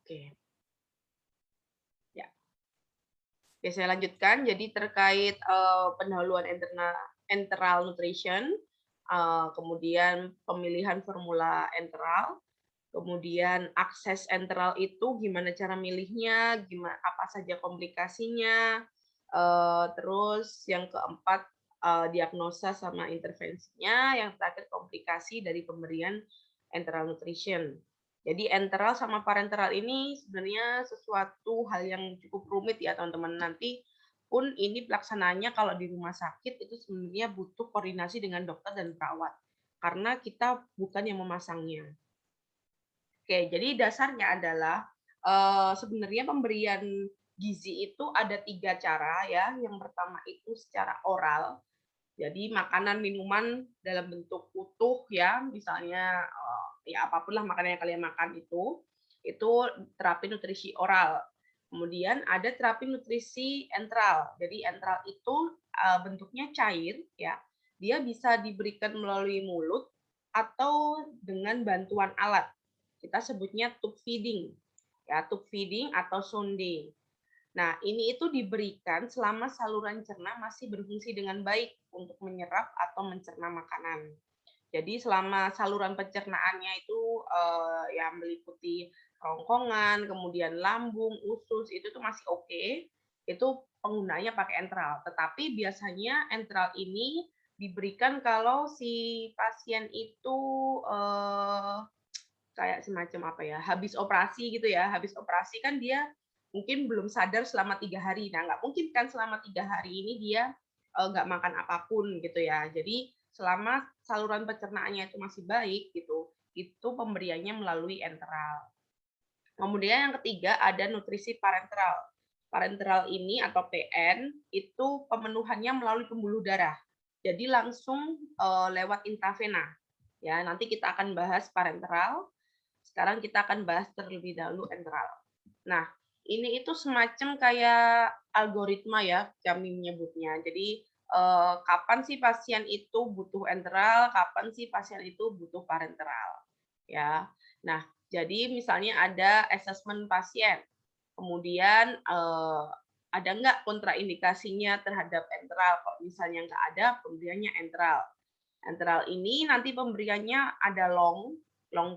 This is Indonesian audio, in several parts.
Oke. Ya. Oke, saya lanjutkan. Jadi terkait, pendahuluan enteral nutrition, kemudian pemilihan formula enteral, kemudian akses enteral itu gimana cara milihnya, apa saja komplikasinya, terus yang keempat, diagnosa sama intervensinya, yang terakhir komplikasi dari pemberian enteral nutrition. Jadi enteral sama parenteral ini sebenarnya sesuatu hal yang cukup rumit ya teman-teman. Nanti pun ini pelaksanaannya kalau di rumah sakit itu sebenarnya butuh koordinasi dengan dokter dan perawat. Karena kita bukan yang memasangnya. Oke, jadi dasarnya adalah, sebenarnya pemberian gizi itu ada 3 cara ya. Yang pertama itu secara oral, jadi makanan, minuman dalam bentuk utuh ya, misalnya, ya apapun lah makanan yang kalian makan itu terapi nutrisi oral. Kemudian ada terapi nutrisi enteral. Jadi enteral itu, bentuknya cair ya, dia bisa diberikan melalui mulut atau dengan bantuan alat. Kita sebutnya tube feeding, ya tube feeding atau sonding. Nah, ini itu diberikan selama saluran cerna masih berfungsi dengan baik untuk menyerap atau mencerna makanan. Jadi selama saluran pencernaannya itu, ya meliputi kerongkongan, kemudian lambung, usus, itu tuh masih oke, itu penggunaannya pakai enteral. Tetapi biasanya enteral ini diberikan kalau si pasien itu, eee kayak semacam apa ya, habis operasi gitu ya, habis operasi kan dia mungkin belum sadar selama 3 hari. Nah, nggak mungkin kan selama 3 hari ini dia, nggak makan apapun gitu ya. Jadi selama saluran pencernaannya itu masih baik gitu, itu pemberiannya melalui enteral. Kemudian yang ketiga ada nutrisi parenteral. Parenteral ini atau PN itu pemenuhannya melalui pembuluh darah. Jadi langsung, lewat intravena. Ya, nanti kita akan bahas parenteral, sekarang kita akan bahas terlebih dahulu enteral. Nah, ini itu semacam kayak algoritma ya, kami menyebutnya. Jadi, kapan sih pasien itu butuh enteral, kapan sih pasien itu butuh parenteral, ya. Nah, jadi misalnya ada asesmen pasien, kemudian, ada nggak kontraindikasinya terhadap enteral, kalau misalnya nggak ada, pemberiannya enteral. Enteral ini nanti pemberiannya ada long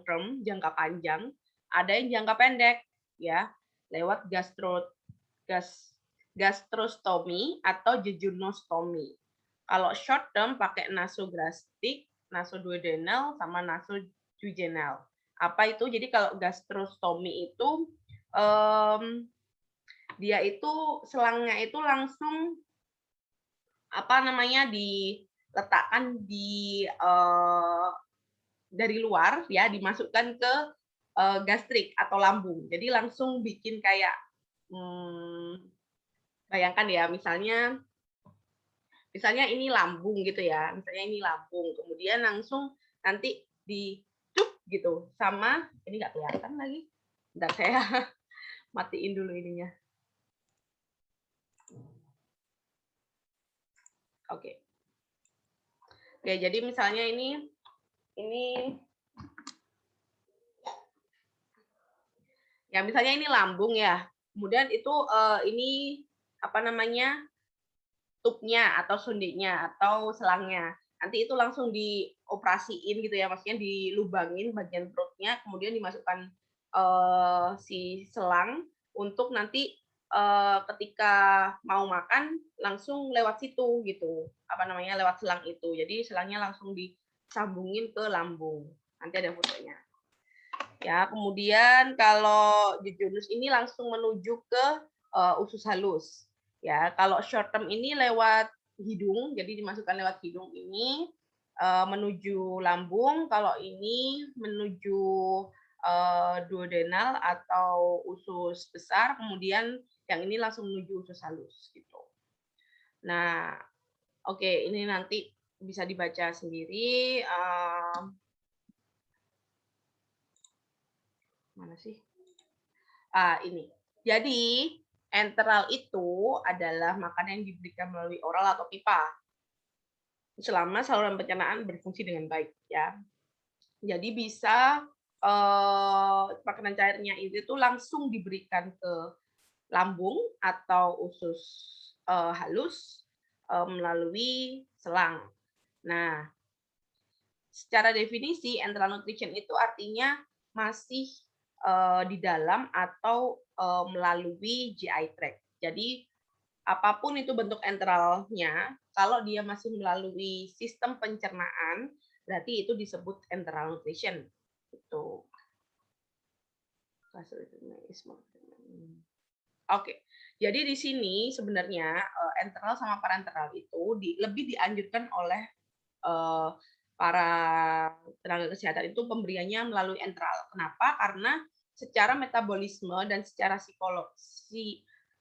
term, jangka panjang, ada yang jangka pendek, ya, lewat gas gastrostomy atau jejunostomy. Kalau short term pakai nasogastric, nasoduodenal, sama nasoduodenal. Apa itu? Jadi kalau gastrostomy itu, dia itu selangnya itu langsung apa namanya, diletakkan dari luar ya, dimasukkan ke, gastrik atau lambung. Jadi langsung bikin kayak, bayangkan ya misalnya misalnya ini lambung gitu ya, misalnya ini lambung, kemudian langsung nanti dicuk gitu sama ini nggak kelihatan lagi, bentar saya matiin dulu ininya. Oke. Oke, jadi misalnya ini ya misalnya ini lambung ya, kemudian itu, ini apa namanya, tubnya atau suntiknya atau selangnya. Nanti itu langsung dioperasiin gitu ya, maksudnya dilubangin bagian perutnya, kemudian dimasukkan, si selang untuk nanti, ketika mau makan langsung lewat situ gitu, apa namanya, lewat selang itu. Jadi selangnya langsung disambungin ke lambung. Nanti ada fotonya. Ya, kemudian kalau jejunus ini langsung menuju ke, usus halus. Ya, kalau short term ini lewat hidung, jadi dimasukkan lewat hidung ini, menuju lambung, kalau ini menuju, duodenal atau usus besar, kemudian yang ini langsung menuju usus halus, gitu. Nah, oke, ini nanti bisa dibaca sendiri, mana sih? Ini. Jadi, enteral itu adalah makanan yang diberikan melalui oral atau pipa, selama saluran pencernaan berfungsi dengan baik, ya. Jadi bisa makanan cairnya itu tuh langsung diberikan ke lambung atau usus, halus, melalui selang. Nah, secara definisi enteral nutrition itu artinya masih, di dalam atau, melalui GI tract. Jadi, apapun itu bentuk enteralnya, kalau dia masih melalui sistem pencernaan, berarti itu disebut enteral nutrition, gitu. Oke, jadi di sini sebenarnya, enteral sama parenteral itu lebih dianjurkan oleh, eee, para tenaga kesehatan itu pemberiannya melalui enteral. Kenapa? Karena secara metabolisme dan secara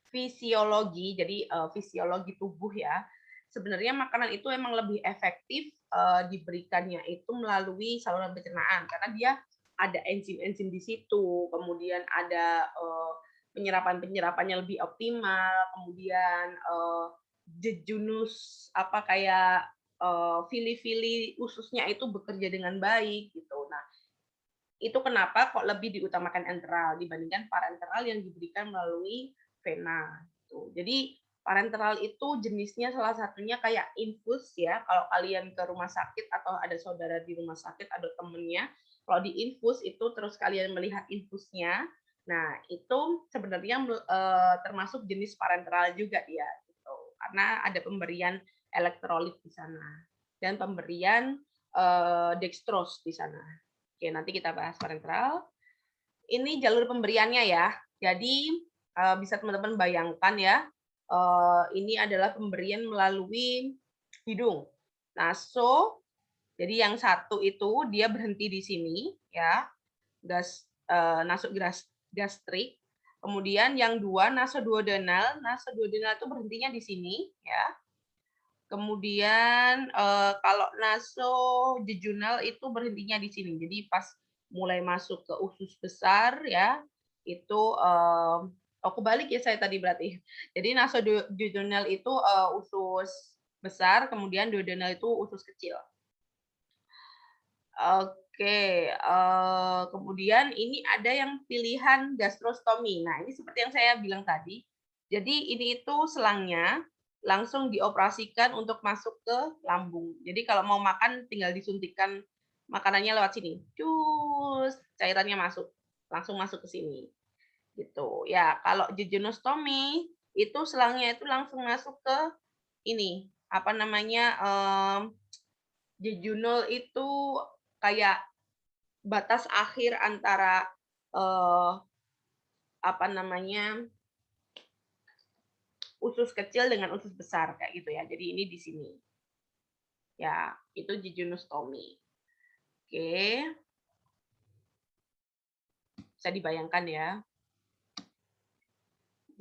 fisiologi, jadi, fisiologi tubuh ya, sebenarnya makanan itu emang lebih efektif, diberikannya itu melalui saluran pencernaan, karena dia ada enzim-enzim di situ, kemudian ada, penyerapannya lebih optimal, kemudian, jejunus apa, kayak, fili-fili ususnya itu bekerja dengan baik gitu. Nah, itu kenapa kok lebih diutamakan enteral dibandingkan parenteral yang diberikan melalui vena, gitu. Jadi parenteral itu jenisnya salah satunya kayak infus ya, kalau kalian ke rumah sakit atau ada saudara di rumah sakit, ada temennya, kalau di infus itu terus kalian melihat infusnya, nah itu sebenarnya termasuk jenis parenteral juga ya, gitu. Karena ada pemberian elektrolit di sana dan pemberian, dextrose di sana. Oke, nanti kita bahas parenteral. Ini jalur pemberiannya ya. Jadi, bisa teman-teman bayangkan ya, ini adalah pemberian melalui hidung. Naso, jadi yang satu itu dia berhenti di sini ya, nasogastrik. Kemudian yang dua nasoduodenal itu berhentinya di sini ya. Kemudian, kalau nasojejunal itu berhentinya di sini. Jadi pas mulai masuk ke usus besar ya, itu, oh kebalik ya saya tadi berarti. Jadi nasojejunal itu, usus besar, kemudian duodenal itu usus kecil. Oke, kemudian ini ada yang pilihan gastrostomi. Nah, ini seperti yang saya bilang tadi. Jadi ini itu selangnya langsung dioperasikan untuk masuk ke lambung. Jadi kalau mau makan tinggal disuntikkan makanannya lewat sini. Cus, cairannya masuk, langsung masuk ke sini, gitu. Ya, kalau jejunostomi itu selangnya itu langsung masuk ke ini, apa namanya, jejunal itu kayak batas akhir antara, eee, apa namanya, usus kecil dengan usus besar kayak gitu ya. Jadi ini di sini. Ya, itu jejunostomi. Oke, bisa dibayangkan ya.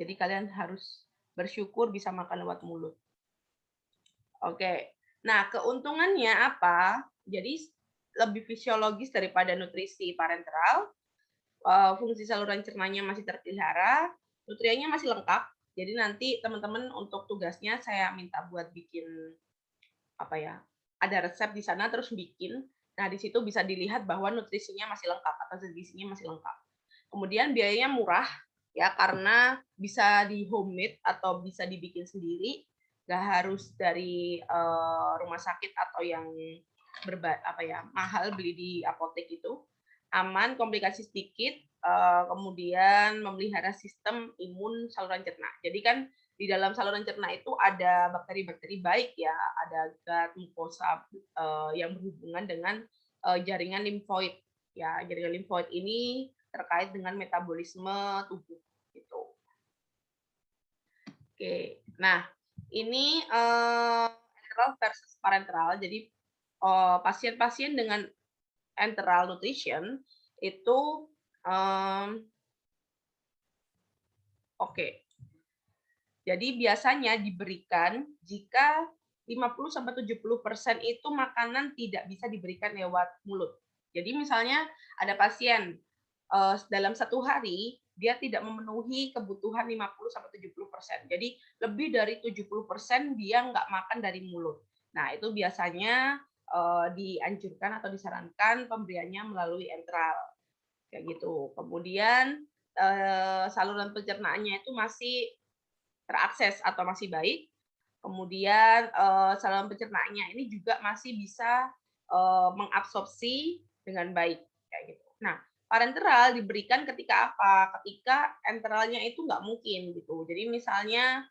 Jadi kalian harus bersyukur bisa makan lewat mulut. Oke. Nah, keuntungannya apa? Jadi lebih fisiologis daripada nutrisi parenteral, fungsi saluran cernanya masih terpelihara, nutriennya masih lengkap. Jadi nanti teman-teman untuk tugasnya saya minta buat bikin apa ya, ada resep di sana terus bikin. Nah, di situ bisa dilihat bahwa nutrisinya masih lengkap atau gizinya masih lengkap. Kemudian biayanya murah ya karena bisa di homemade atau bisa dibikin sendiri, nggak harus dari rumah sakit atau yang apa ya mahal beli di apotek itu. Aman, komplikasi sedikit, kemudian memelihara sistem imun saluran cerna. Jadi kan di dalam saluran cerna itu ada bakteri-bakteri baik ya, ada gut mucosa yang berhubungan dengan jaringan limfoid. Ya, jaringan limfoid ini terkait dengan metabolisme tubuh gitu. Oke. Nah, ini enteral versus parenteral. Jadi pasien-pasien dengan enteral nutrition itu oke. Jadi biasanya diberikan jika 50-70% itu makanan tidak bisa diberikan lewat mulut. Jadi misalnya ada pasien dalam satu hari dia tidak memenuhi kebutuhan 50-70%. Jadi lebih dari 70% dia nggak makan dari mulut. Nah itu biasanya dianjurkan atau disarankan pemberiannya melalui enteral. kayak gitu. Kemudian, saluran pencernaannya itu masih terakses atau masih baik. Kemudian, saluran pencernaannya ini juga masih bisa, mengabsorpsi dengan baik, kayak gitu. Nah, parenteral diberikan ketika apa? Ketika enteralnya itu nggak mungkin gitu. Jadi misalnya,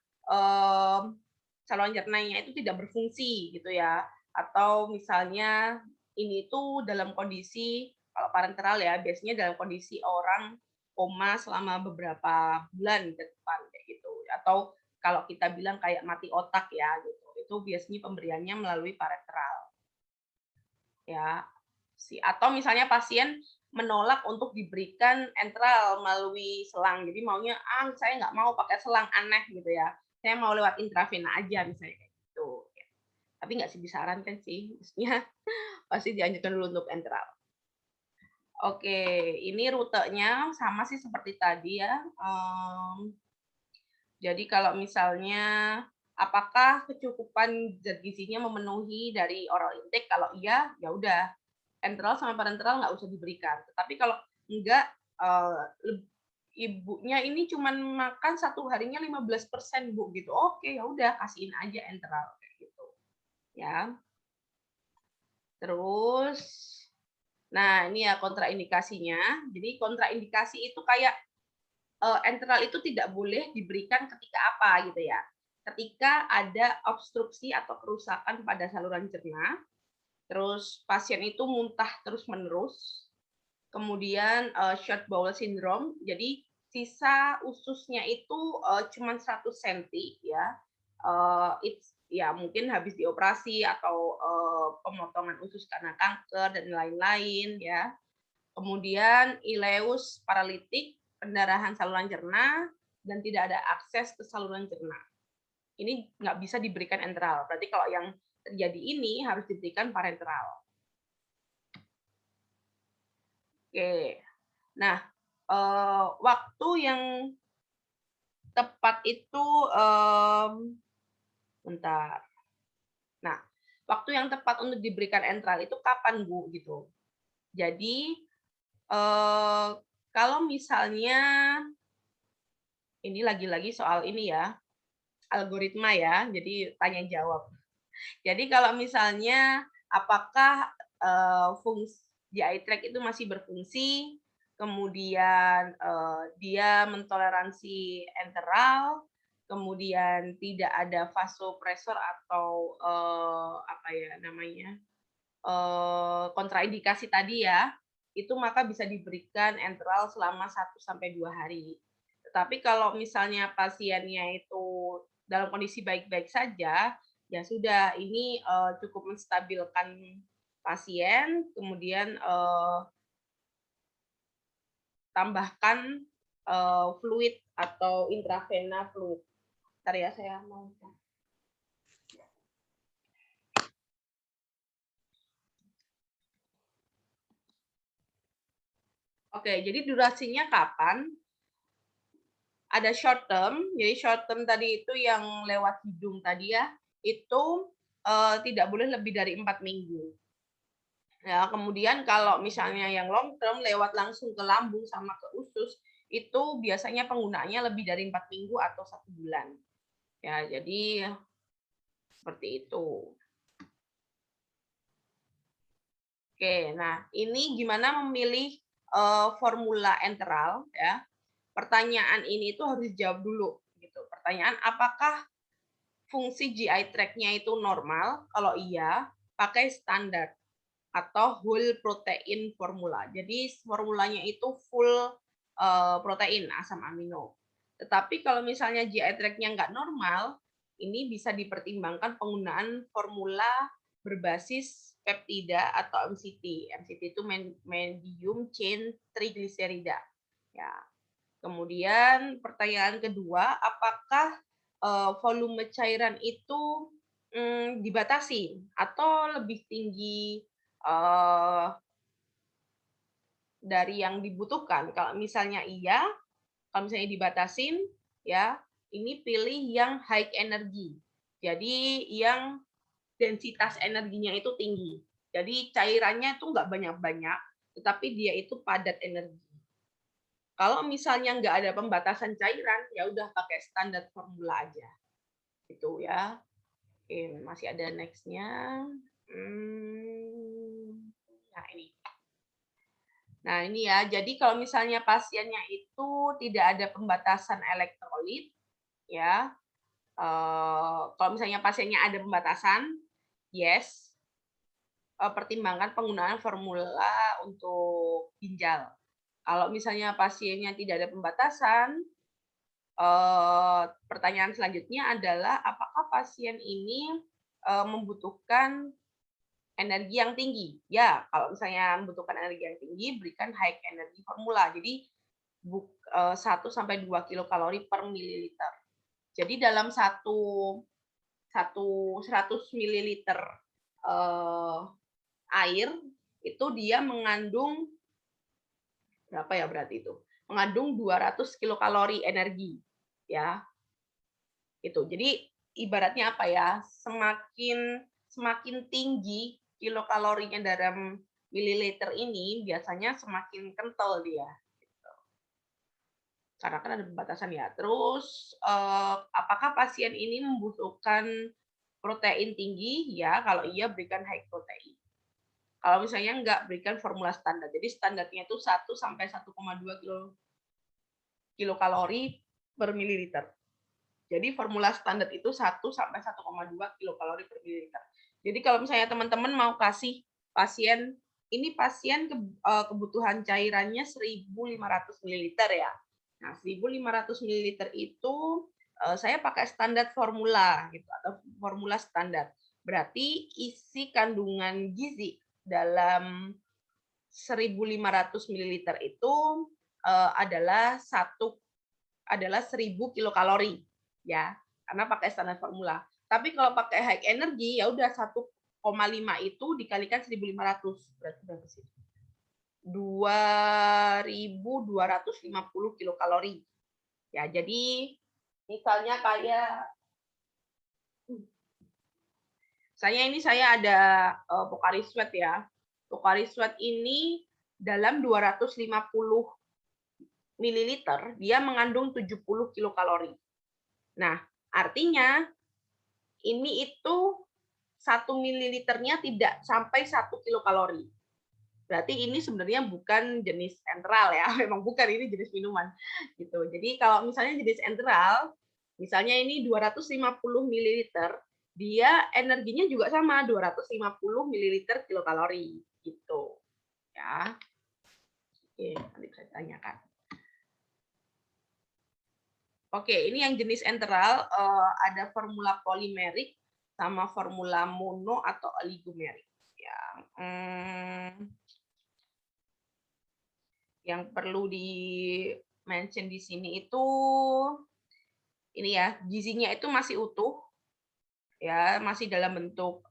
saluran cernanya itu tidak berfungsi gitu ya, atau misalnya ini tuh dalam kondisi kalau parenteral ya, biasanya dalam kondisi orang koma selama beberapa bulan ke depan kayak gitu, atau kalau kita bilang kayak mati otak ya gitu, itu biasanya pemberiannya melalui parenteral ya. Atau misalnya pasien menolak untuk diberikan enteral melalui selang. Jadi maunya, "Ah, saya nggak mau pakai selang, aneh," gitu ya. "Saya mau lewat intravena aja," misalnya kayak gitu. Tapi nggak sih disarankan sih, maksudnya pasti dianjurkan dulu untuk enteral. Oke, ini rutenya sama sih seperti tadi ya, jadi kalau misalnya apakah kecukupan zat gizinya memenuhi dari oral intake? Kalau iya, ya udah enteral sama parenteral nggak usah diberikan. Tetapi kalau enggak, eee, ibunya ini cuman makan satu harinya 15% Bu, gitu. Oke, ya udah kasihin aja enteral, kayak gitu, ya. Terus, nah ini ya kontraindikasinya. Jadi kontraindikasi itu kayak enteral itu tidak boleh diberikan ketika apa gitu ya, ketika ada obstruksi atau kerusakan pada saluran cerna, terus pasien itu muntah terus-menerus, kemudian, short bowel syndrome, jadi sisa ususnya itu, cuman 100 senti ya, ya mungkin habis dioperasi atau, pemotongan usus karena kanker dan lain-lain ya. Kemudian ileus paralitik, pendarahan saluran cerna, dan tidak ada akses ke saluran cerna. Ini nggak bisa diberikan enteral. Berarti kalau yang terjadi ini harus diberikan parenteral. Oke. Nah, waktu yang tepat itu, bentar. Nah, waktu yang tepat untuk diberikan enteral itu kapan, Bu? Gitu. Jadi, kalau misalnya ini lagi-lagi soal ini ya, algoritma ya, jadi tanya jawab. Jadi kalau misalnya apakah, fungsi GI tract itu masih berfungsi, kemudian, dia mentoleransi enteral, kemudian tidak ada vasopresor atau, apa ya namanya, kontraindikasi tadi ya, itu maka bisa diberikan enteral selama 1 sampai 2 hari. Tetapi kalau misalnya pasiennya itu dalam kondisi baik-baik saja, ya sudah ini, cukup menstabilkan pasien, kemudian, tambahkan, fluid atau intravena fluid. Bentar ya saya mau oke, jadi durasinya kapan? Ada short term, jadi short term tadi itu yang lewat hidung tadi ya, itu, tidak boleh lebih dari 4 minggu. Ya, kemudian kalau misalnya yang long term lewat langsung ke lambung sama ke usus, itu biasanya penggunaannya lebih dari 4 minggu atau 1 bulan. Ya, jadi seperti itu. Oke, nah ini gimana memilih, formula enteral ya. Pertanyaan ini tuh harus dijawab dulu gitu. Pertanyaan, apakah fungsi GI tract-nya itu normal? Kalau iya, pakai standar atau whole protein formula. Jadi formulanya itu full, protein, asam amino. Tetapi kalau misalnya GI tract-nya nggak normal, ini bisa dipertimbangkan penggunaan formula berbasis peptida atau MCT. MCT itu medium chain triglycerida. Ya. Kemudian pertanyaan kedua, apakah, volume cairan itu, dibatasi atau lebih tinggi, dari yang dibutuhkan? Kalau misalnya iya, kalau misalnya dibatasin, ya, ini pilih yang high energy. Jadi yang densitas energinya itu tinggi. Jadi cairannya itu nggak banyak-banyak, tetapi dia itu padat energi. Kalau misalnya nggak ada pembatasan cairan, ya udah pakai standar formula aja, gitu ya. Oke, masih ada next-nya. Nah ini. Nah ini ya, jadi kalau misalnya pasiennya itu tidak ada pembatasan elektrolit, ya, kalau misalnya pasiennya ada pembatasan, yes, pertimbangkan penggunaan formula untuk ginjal. Kalau misalnya pasiennya tidak ada pembatasan, pertanyaan selanjutnya adalah apakah pasien ini membutuhkan energi yang tinggi? Ya, kalau misalnya membutuhkan energi yang tinggi, berikan high energy formula. Jadi 1 sampai 2 kilokalori per mililiter. Jadi dalam satu 100 mililiter air itu dia mengandung berapa ya berarti itu? Mengandung 200 kilokalori energi, ya. Itu. Jadi ibaratnya apa ya? Semakin tinggi kilokalorinya dalam mililiter ini, biasanya semakin kental dia. Gitu. Karena kan ada pembatasan ya. Terus apakah pasien ini membutuhkan protein tinggi? Ya, kalau iya berikan high protein. Kalau misalnya enggak, berikan formula standar. Jadi standarnya itu 1 sampai 1,2 kilokalori per mililiter. Jadi formula standar itu 1 sampai 1,2 kilokalori per mililiter. Jadi kalau misalnya teman-teman mau kasih pasien, ini pasien kebutuhan cairannya 1.500 mililiter ya. Nah, 1.500 mililiter itu saya pakai standar formula gitu atau formula standar. Berarti isi kandungan gizi dalam 1.500 mililiter itu adalah 1.000 kilokalori ya, karena pakai standar formula. Tapi kalau pakai high energy ya udah 1,5 itu dikalikan 1.500 berarti berapa sih? 2.250 kilokalori. Ya, jadi misalnya kayak saya ada Pocari Sweat ya. Pocari Sweat ini dalam 250 mililiter dia mengandung 70 kilokalori. Nah, artinya ini itu 1 mililiternya tidak sampai 1 kilokalori. Berarti ini sebenarnya bukan jenis enteral ya, memang bukan, ini jenis minuman gitu. Jadi kalau misalnya jenis enteral, misalnya ini 250 mililiter, dia energinya juga sama 250 mililiter kilokalori gitu. Ya. Oke, nanti bisa ditanyakan. Oke, ini yang jenis enteral ada formula polimerik sama formula mono atau oligomerik. Ya, yang perlu di mention di sini itu ini ya, gizinya itu masih utuh, ya, masih dalam bentuk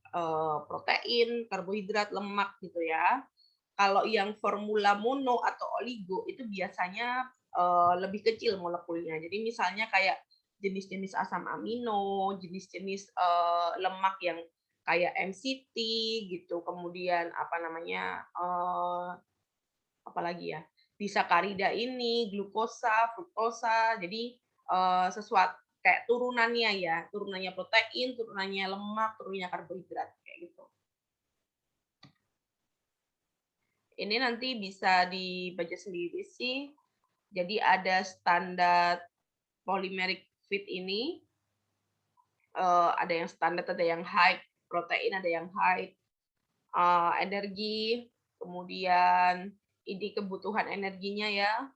protein, karbohidrat, lemak gitu ya. Kalau yang formula mono atau oligo itu biasanya lebih kecil molekulnya. Jadi misalnya kayak jenis-jenis asam amino, jenis-jenis lemak yang kayak MCT gitu, kemudian apa namanya apalagi ya, disakarida ini, glukosa, fruktosa, jadi sesuatu kayak turunannya protein, turunannya lemak, turunannya karbohidrat kayak gitu. Ini nanti bisa dibaca sendiri sih. Jadi ada standar polymeric feed ini, ada yang standar, ada yang high protein, ada yang high energi, kemudian ini kebutuhan energinya ya,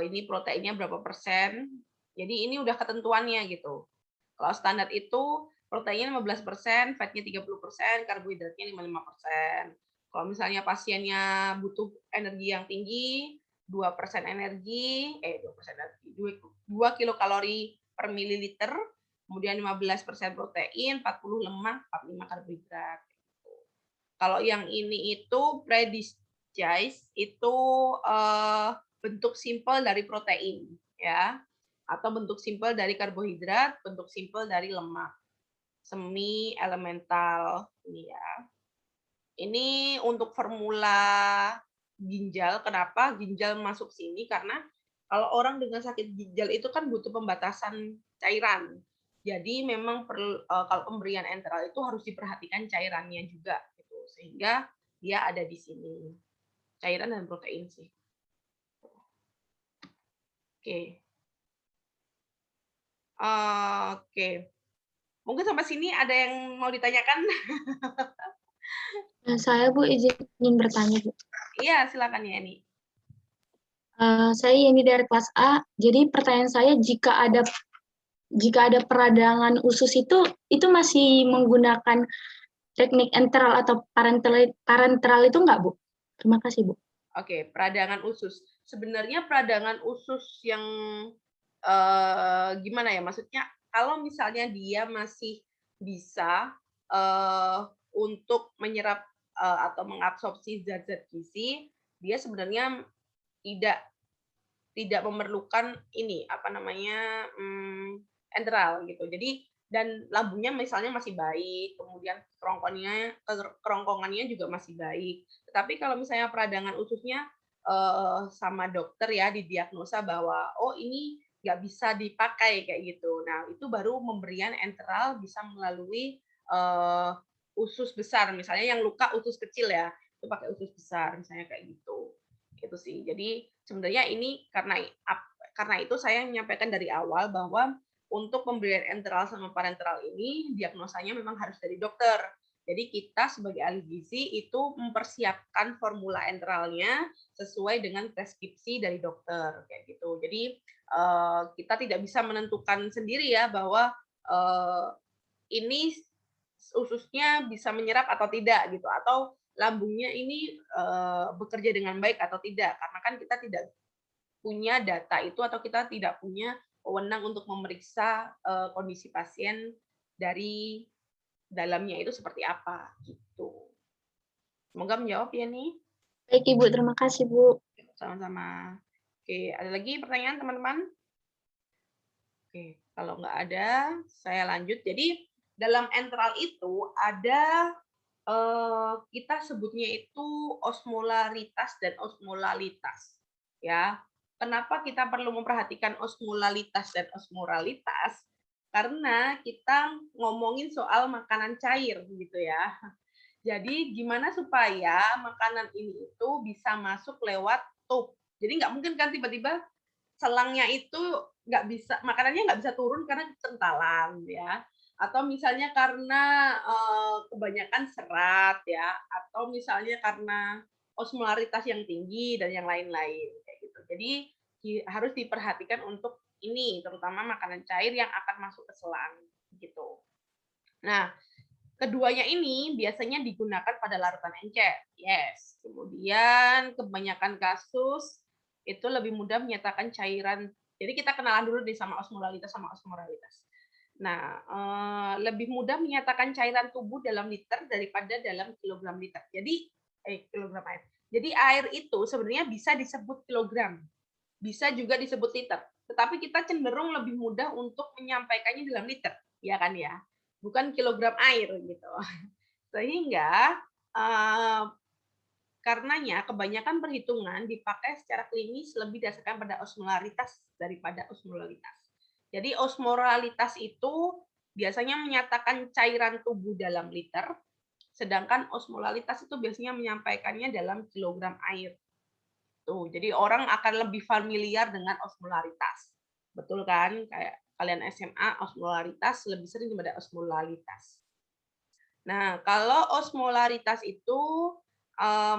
ini proteinnya berapa persen. Jadi ini udah ketentuannya gitu. Kalau standar itu proteinnya 15%, fatnya 30%, karbohidratnya 55%. Kalau misalnya pasiennya butuh energi yang tinggi, 2% energi, 2% energi, 2 kilokalori per mililiter, kemudian 15% protein, 40 lemak, 45 karbohidrat. Kalau yang ini itu pre-digest itu bentuk simpel dari protein ya, atau bentuk simpel dari karbohidrat, bentuk simpel dari lemak. Semi elemental ini ya. Ini untuk formula ginjal. Kenapa ginjal masuk sini? Karena kalau orang dengan sakit ginjal itu kan butuh pembatasan cairan. Jadi memang kalau pemberian enteral itu harus diperhatikan cairannya juga gitu. Sehingga dia ada di sini. Cairan dan protein sih. Oke. Oke. Mungkin sampai sini ada yang mau ditanyakan? Nah, saya Bu ingin bertanya Bu. Iya, silakan ya ini. Saya ini dari kelas A. Jadi pertanyaan saya jika ada peradangan usus itu masih menggunakan teknik enteral atau parenteral itu enggak Bu? Terima kasih Bu. Oke, peradangan usus. Sebenarnya peradangan usus yang gimana ya? Maksudnya kalau misalnya dia masih bisa untuk menyerap atau mengabsorpsi zat-zat gizi, dia sebenarnya tidak tidak memerlukan ini apa namanya enteral gitu. Jadi dan lambungnya misalnya masih baik, kemudian kerongkongannya juga masih baik. Tetapi kalau misalnya peradangan ususnya sama dokter ya didiagnosa bahwa oh ini nggak bisa dipakai kayak gitu. Nah itu baru pemberian enteral bisa melalui usus besar, misalnya yang luka usus kecil ya itu pakai usus besar misalnya kayak gitu. Itu sih. Jadi sebenarnya ini karena itu saya menyampaikan dari awal bahwa untuk pemberian enteral sama parenteral ini diagnosanya memang harus dari dokter. Jadi kita sebagai ahli gizi itu mempersiapkan formula enteralnya sesuai dengan preskripsi dari dokter kayak gitu. Jadi kita tidak bisa menentukan sendiri ya bahwa ini ususnya bisa menyerap atau tidak gitu atau lambungnya ini bekerja dengan baik atau tidak karena kan kita tidak punya data itu atau kita tidak punya wewenang untuk memeriksa kondisi pasien dari dalamnya itu seperti apa gitu. Semoga menjawab ya nih. Baik Ibu, terima kasih Bu. Sama-sama. Oke, ada lagi pertanyaan teman-teman? Oke, kalau nggak ada, saya lanjut. Jadi dalam enteral itu ada kita sebutnya itu osmolaritas dan osmolalitas. Ya, kenapa kita perlu memperhatikan osmolalitas dan osmolalitas? Karena kita ngomongin soal makanan cair gitu ya. Jadi gimana supaya makanan ini itu bisa masuk lewat tube. Jadi nggak mungkin kan tiba-tiba selangnya itu nggak bisa makanannya nggak bisa turun karena kekentalan ya atau misalnya karena kebanyakan serat ya atau misalnya karena osmolaritas yang tinggi dan yang lain-lain kayak gitu. Jadi harus diperhatikan untuk ini terutama makanan cair yang akan masuk ke selang gitu. Nah, keduanya ini biasanya digunakan pada larutan encer. Yes. Kemudian kebanyakan kasus itu lebih mudah menyatakan cairan. Jadi kita kenalan dulu deh sama osmolalitas sama osmoralitas. Nah, lebih mudah menyatakan cairan tubuh dalam liter daripada dalam kilogram liter. Jadi kilogram air. Jadi air itu sebenarnya bisa disebut kilogram, bisa juga disebut liter. Tetapi kita cenderung lebih mudah untuk menyampaikannya dalam liter, ya kan ya? Bukan kilogram air gitu. Sehingga karenanya kebanyakan perhitungan dipakai secara klinis lebih berdasarkan pada osmolaritas daripada osmolalitas. Jadi osmolalitas itu biasanya menyatakan cairan tubuh dalam liter, sedangkan osmolalitas itu biasanya menyampaikannya dalam kilogram air. Tuh, jadi orang akan lebih familiar dengan osmolaritas. Betul kan? Kayak kalian SMA osmolaritas lebih sering daripada osmolalitas. Nah, kalau osmolaritas itu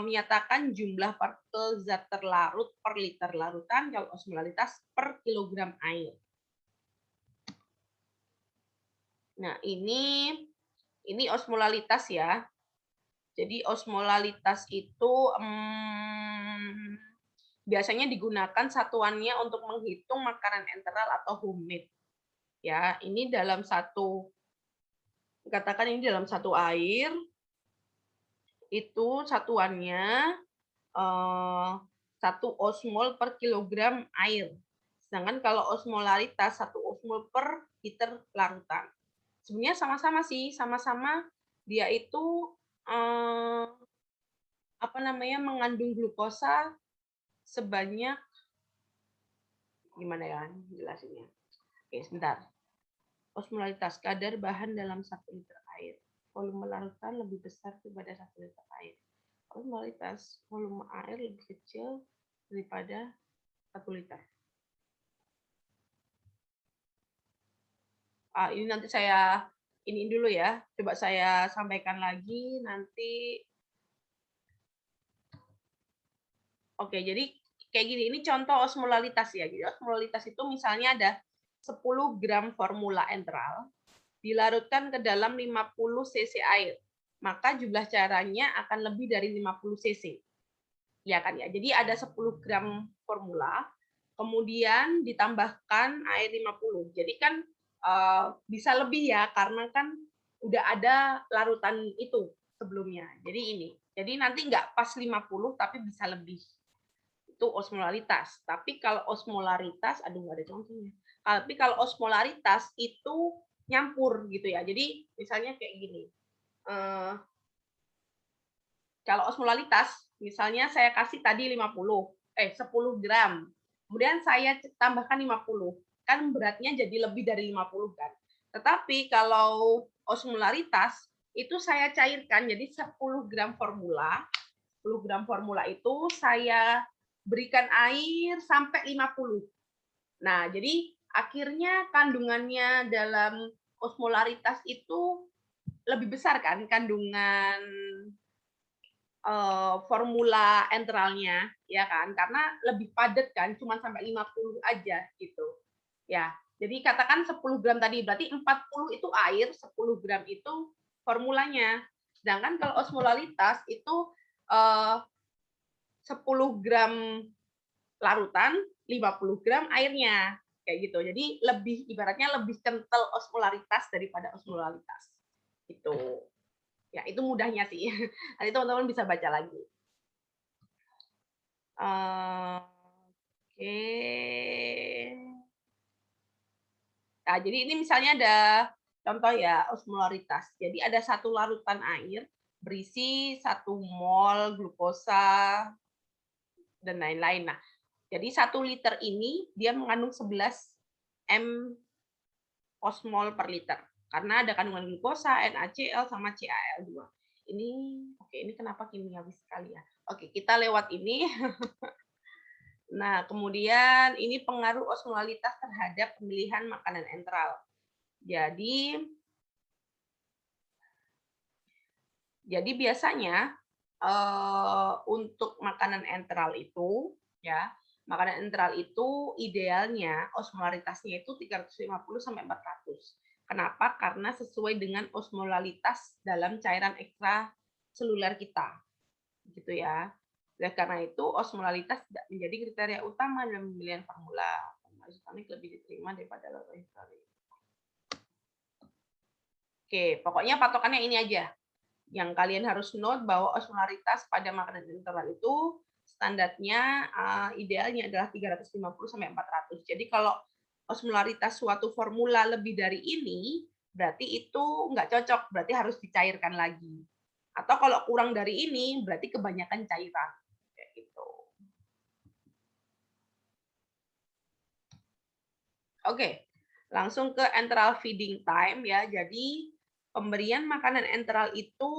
menyatakan jumlah partikel zat terlarut per liter larutan, kalau osmolalitas per kilogram air. Nah, ini osmolalitas ya. Jadi osmolalitas itu biasanya digunakan satuannya untuk menghitung makanan enteral atau humid. Ya, ini dalam satu katakan ini dalam satu air itu satuannya 1 osmol per kilogram air. Sedangkan kalau osmolaritas 1 osmol per liter larutan. Sebenarnya sama-sama sih, sama-sama dia itu mengandung glukosa sebanyak, gimana ya jelasinnya? Oke, sebentar. Osmolaritas kadar bahan dalam 1 liter air. Volume larutan lebih besar daripada 1 liter air. Osmolaritas volume air lebih kecil daripada 1 liter. Ini nanti saya ini dulu ya. Coba saya sampaikan lagi nanti. Oke, jadi kayak gini. Ini contoh osmolaritas ya. Jadi osmolaritas itu misalnya ada 10 gram formula enteral dilarutkan ke dalam 50 cc air. Maka jumlah cairannya akan lebih dari 50 cc. Ya kan ya. Jadi ada 10 gram formula, kemudian ditambahkan air 50. Jadi kan bisa lebih ya, karena kan udah ada larutan itu sebelumnya. Jadi ini. Jadi nanti nggak pas 50, tapi bisa lebih. Itu osmolaritas. Tapi kalau osmolaritas, aduh nggak ada contohnya. Tapi kalau osmolaritas itu nyampur gitu ya. Jadi misalnya kayak gini. Kalau osmolaritas, misalnya saya kasih tadi 10 gram. Kemudian saya tambahkan 50. Kan beratnya jadi lebih dari 50 kan. Tetapi kalau osmolaritas itu saya cairkan jadi 10 gram formula. 10 gram formula itu saya berikan air sampai 50. Nah, jadi akhirnya kandungannya dalam osmolaritas itu lebih besar kan kandungan formula enteralnya, ya kan? Karena lebih padat kan, cuma sampai 50 aja gitu. Ya, jadi katakan 10 gram tadi, berarti 40 itu air, 10 gram itu formulanya. Sedangkan kalau osmolaritas itu 10 gram larutan, 50 gram airnya. Kayak gitu. Jadi lebih, ibaratnya lebih kental osmolaritas daripada osmolaritas. Itu. Ya, itu mudahnya sih. Nanti teman-teman bisa baca lagi. Oke. Nah, jadi ini misalnya ada contoh ya, osmolaritas. Jadi ada satu larutan air berisi 1 mol glukosa dan lain-lain. Nah, jadi 1 liter ini dia mengandung 11 m osmol per liter. Karena ada kandungan glukosa, NaCl, sama CaL2. Ini kenapa kimiawi sekali ya? Oke, kita lewat ini. Nah, kemudian ini pengaruh osmolaritas terhadap pemilihan makanan enteral. Jadi biasanya untuk makanan enteral itu, ya, makanan enteral itu idealnya osmolaritasnya itu 350 sampai 400. Kenapa? Karena sesuai dengan osmolaritas dalam cairan ekstraseluler kita, gitu ya. Oleh karena itu, osmolaritas tidak menjadi kriteria utama dalam pemilihan formula. Formula isotonik lebih diterima daripada larutan isotonik. Oke, pokoknya patokannya ini aja. Yang kalian harus note bahwa osmolaritas pada makanan enteral itu standarnya idealnya adalah 350 sampai 400. Jadi kalau osmolaritas suatu formula lebih dari ini, berarti itu nggak cocok, berarti harus dicairkan lagi. Atau kalau kurang dari ini, berarti kebanyakan cairan. Kayak gitu. Oke, langsung ke enteral feeding time ya. Jadi pemberian makanan enteral itu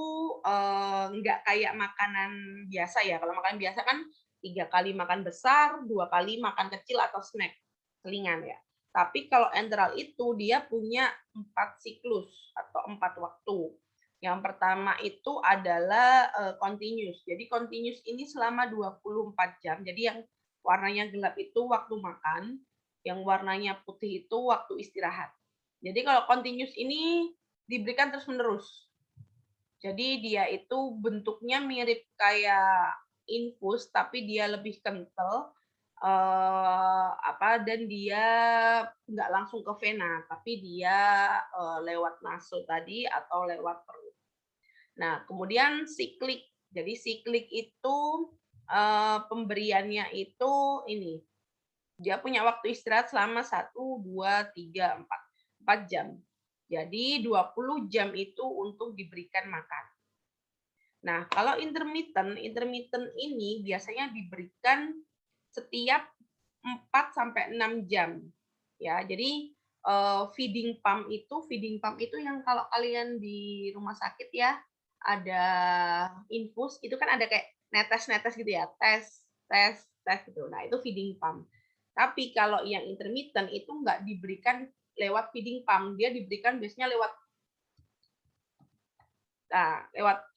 nggak kayak makanan biasa ya. Kalau makanan biasa kan 3 kali makan besar, 2 kali makan kecil atau snack selingan ya. Tapi kalau enteral itu dia punya 4 siklus atau 4 waktu. Yang pertama itu adalah continuous. Jadi continuous ini selama 24 jam. Jadi yang warnanya gelap itu waktu makan, yang warnanya putih itu waktu istirahat. Jadi kalau continuous ini diberikan terus-menerus. Jadi dia itu bentuknya mirip kayak infus, tapi dia lebih kental, dan dia nggak langsung ke vena, tapi dia lewat naso tadi atau lewat perut. Nah, kemudian siklik. Jadi siklik itu pemberiannya itu ini. Dia punya waktu istirahat selama 1, 2, 3, 4 jam. Jadi 20 jam itu untuk diberikan makan. Nah, kalau intermittent ini biasanya diberikan setiap 4 sampai 6 jam. Ya, jadi feeding pump itu yang kalau kalian di rumah sakit ya ada infus itu kan ada kayak netes-netes gitu ya, tes, tes, tes gitu. Nah, itu feeding pump. Tapi kalau yang intermittent itu nggak diberikan lewat feeding pump, dia diberikan biasanya lewat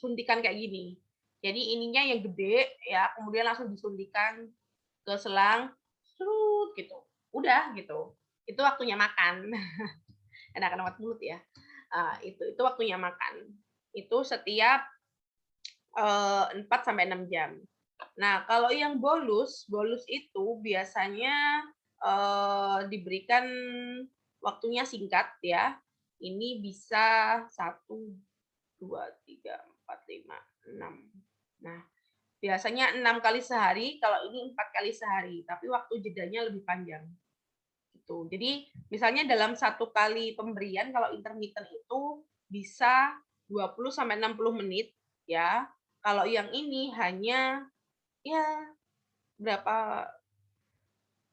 suntikan kayak gini. Jadi ininya yang gede ya, kemudian langsung disuntikan ke selang, serut gitu. Udah gitu. Itu waktunya makan. Enakan amat mulut ya. Itu waktunya makan. Itu setiap 4 sampai 6 jam. Nah, kalau yang bolus itu biasanya diberikan waktunya singkat ya. Ini bisa 1, 2, 3, 4, 5, 6. Nah, biasanya 6 kali sehari, kalau ini 4 kali sehari, tapi waktu jedanya lebih panjang. Gitu. Jadi, misalnya dalam 1 kali pemberian kalau intermittent itu bisa 20 sampai 60 menit ya. Kalau yang ini hanya ya berapa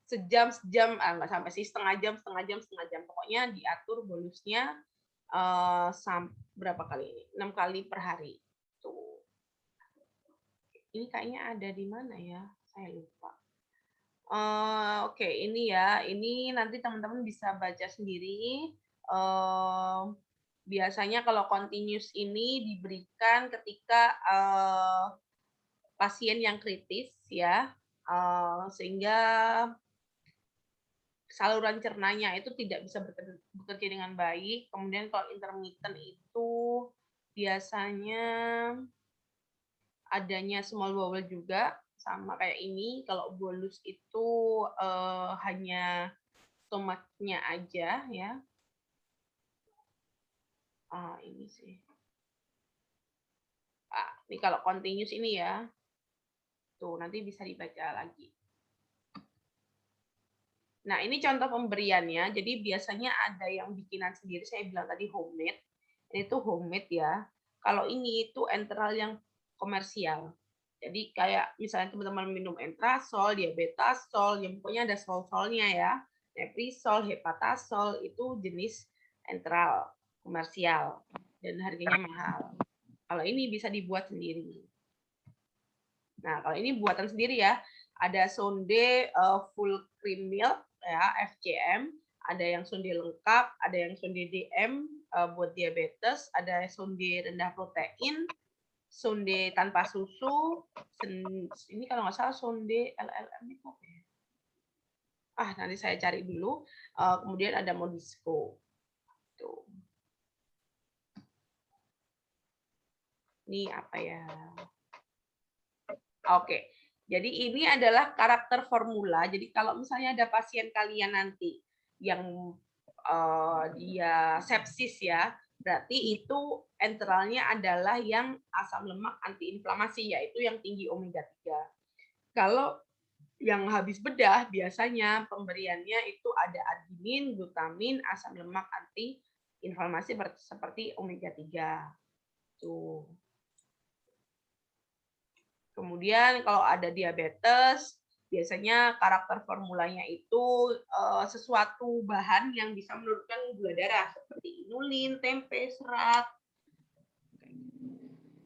sejam, nggak sampai sih, setengah jam. Pokoknya diatur bolusnya berapa kali ini? 6 kali per hari. Tuh. Ini kayaknya ada di mana ya? Saya lupa. Oke, ini ya. Ini nanti teman-teman bisa baca sendiri. Biasanya kalau continuous ini diberikan ketika pasien yang kritis ya, sehingga saluran cernanya itu tidak bisa bekerja dengan baik. Kemudian kalau intermittent itu biasanya adanya small bowel juga, sama kayak ini. Kalau bolus itu hanya stomachnya aja ya. Ini sih. Ini kalau continuous ini ya. Tuh, nanti bisa dibaca lagi. Nah, ini contoh pemberiannya. Jadi biasanya ada yang bikinan sendiri. Saya bilang tadi homemade. Ini tuh homemade ya. Kalau ini itu enteral yang komersial. Jadi kayak misalnya teman-teman minum Entrasol, Diabetasol, yang pokoknya ada sol-solnya ya. Neprisol, Hepatasol itu jenis enteral komersial dan harganya mahal. Kalau ini bisa dibuat sendiri. Nah, kalau ini buatan sendiri ya. Ada sonde full cream milk ya, FCM, ada yang sonde lengkap, ada yang sonde DM buat diabetes, ada sonde rendah protein, sonde tanpa susu, ini kalau nggak salah sonde LLM itu apa ya? Nanti saya cari dulu. Kemudian ada Modisco. Tuh. Ini apa ya? Oke. Jadi ini adalah karakter formula. Jadi kalau misalnya ada pasien kalian nanti yang dia sepsis ya, berarti itu enteralnya adalah yang asam lemak antiinflamasi, yaitu yang tinggi omega 3. Kalau yang habis bedah biasanya pemberiannya itu ada arginin, glutamin, asam lemak antiinflamasi seperti omega 3. Tuh. Kemudian kalau ada diabetes, biasanya karakter formulanya itu sesuatu bahan yang bisa menurunkan gula darah seperti inulin, tempe, serat.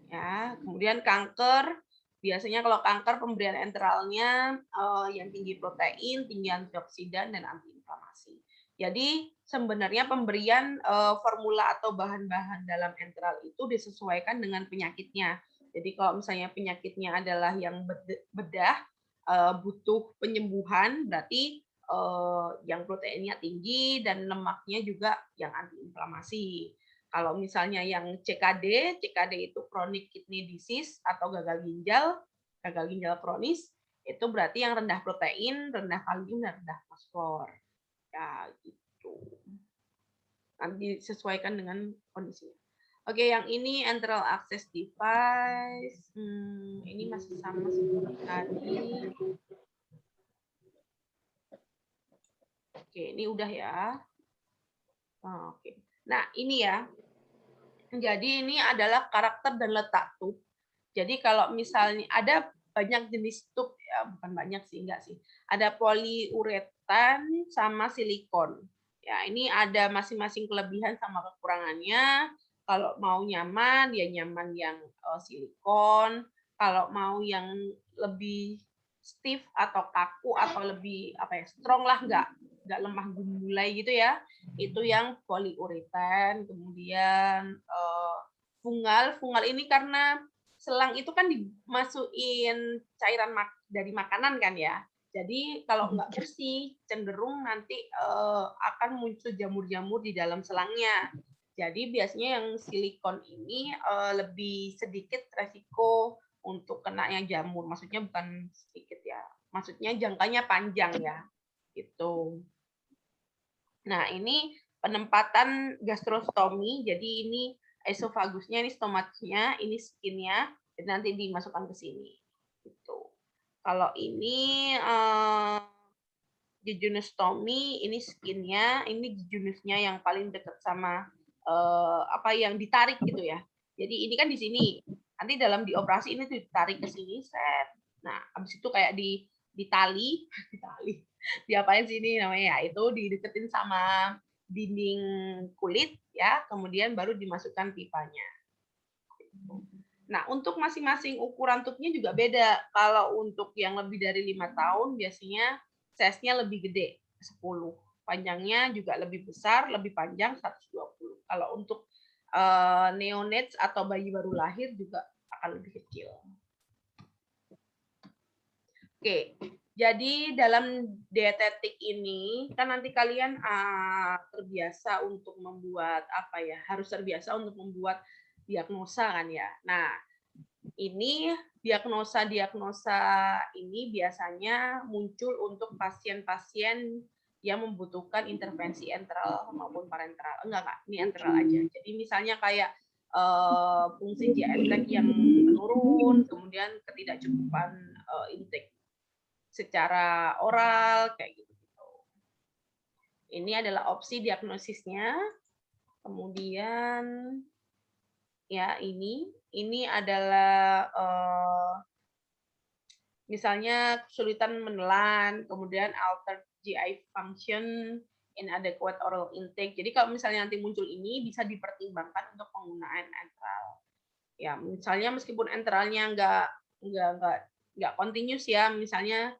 Ya, kemudian kanker, biasanya kalau kanker pemberian enteralnya yang tinggi protein, tinggi antioksidan dan antiinflamasi. Jadi sebenarnya pemberian formula atau bahan-bahan dalam enteral itu disesuaikan dengan penyakitnya. Jadi kalau misalnya penyakitnya adalah yang bedah, butuh penyembuhan, berarti yang proteinnya tinggi dan lemaknya juga yang antiinflamasi. Kalau misalnya yang CKD itu chronic kidney disease atau gagal ginjal kronis, itu berarti yang rendah protein, rendah kalium, dan rendah fosfor. Ya, gitu. Nanti disesuaikan dengan kondisinya. Oke, yang ini enteral access device. Ini masih sama seperti tadi. Oke, ini udah ya. Oke. Nah, ini ya. Jadi ini adalah karakter dan letak tube. Jadi kalau misalnya ada banyak jenis tube ya, bukan banyak sih, enggak sih. Ada poliuretan sama silikon. Ya, ini ada masing-masing kelebihan sama kekurangannya. Kalau mau nyaman, ya nyaman yang silikon. Kalau mau yang lebih stiff atau kaku atau lebih apa ya, strong lah, enggak lemah gulai gitu ya. Itu yang poliuretan. Kemudian fungal ini karena selang itu kan dimasukin cairan dari makanan kan ya. Jadi kalau nggak bersih, cenderung nanti akan muncul jamur-jamur di dalam selangnya. Jadi biasanya yang silikon ini lebih sedikit resiko untuk kenanya jamur. Maksudnya bukan sedikit ya. Maksudnya jangkanya panjang ya. Gitu. Nah, ini penempatan gastrostomi. Jadi ini esofagusnya, ini stomatnya, ini skinnya, dan nanti dimasukkan ke sini. Gitu. Kalau ini jejunostomi, ini skinnya, ini jejunusnya yang paling dekat sama apa yang ditarik gitu ya. Jadi ini kan di sini. Nanti dalam dioperasi ini tuh ditarik ke sini, set. Nah, habis itu kayak ditali, diapain sini namanya ya, itu dideketin sama dinding kulit ya, kemudian baru dimasukkan pipanya. Nah, untuk masing-masing ukuran tubnya juga beda. Kalau untuk yang lebih dari 5 tahun biasanya size-nya lebih gede, 10. Panjangnya juga lebih besar, lebih panjang 120. Kalau untuk neonates atau bayi baru lahir juga akan lebih kecil. Oke, jadi dalam dietetik ini kan nanti kalian terbiasa untuk membuat apa ya? Harus terbiasa untuk membuat diagnosa kan ya. Nah, ini diagnosa ini biasanya muncul untuk pasien-pasien yang membutuhkan intervensi enteral maupun parenteral. Enggak, ini enteral aja. Jadi misalnya kayak fungsi GI yang menurun, kemudian ketidakcukupan intake secara oral kayak gitu. Ini adalah opsi diagnosisnya. Kemudian ya ini adalah misalnya kesulitan menelan, kemudian altered GI function, inadequate oral intake. Jadi kalau misalnya nanti muncul ini bisa dipertimbangkan untuk penggunaan enteral. Ya, misalnya meskipun enteralnya nggak continuous ya, misalnya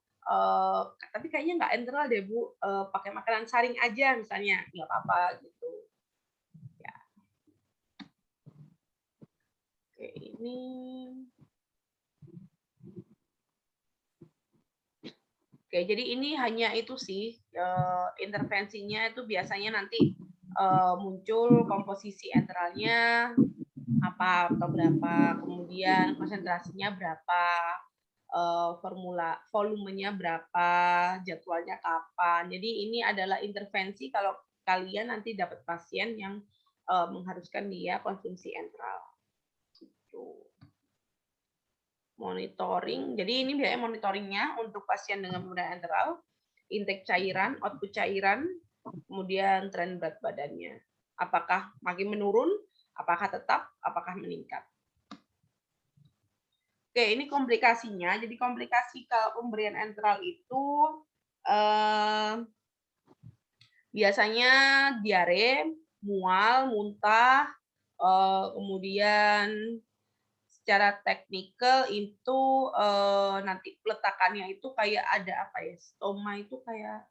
tapi kayaknya nggak enteral deh Bu, pakai makanan saring aja misalnya, nggak apa-apa gitu. Ya. Oke, ini Oke, jadi ini hanya itu sih intervensinya itu biasanya nanti muncul komposisi enteralnya apa atau berapa, kemudian konsentrasinya berapa, volumenya berapa, jadwalnya kapan. Jadi ini adalah intervensi kalau kalian nanti dapat pasien yang mengharuskan dia konsumsi enteral. Gitu. Monitoring. Jadi ini biasanya monitoringnya untuk pasien dengan penggunaan enteral, intake cairan, output cairan, kemudian tren berat badannya. Apakah makin menurun, apakah tetap, apakah meningkat. Oke, ini komplikasinya. Jadi komplikasi kalau pemberian enteral itu biasanya diare, mual, muntah, kemudian secara teknikal itu nanti peletakannya itu kayak ada apa ya, stoma itu kayak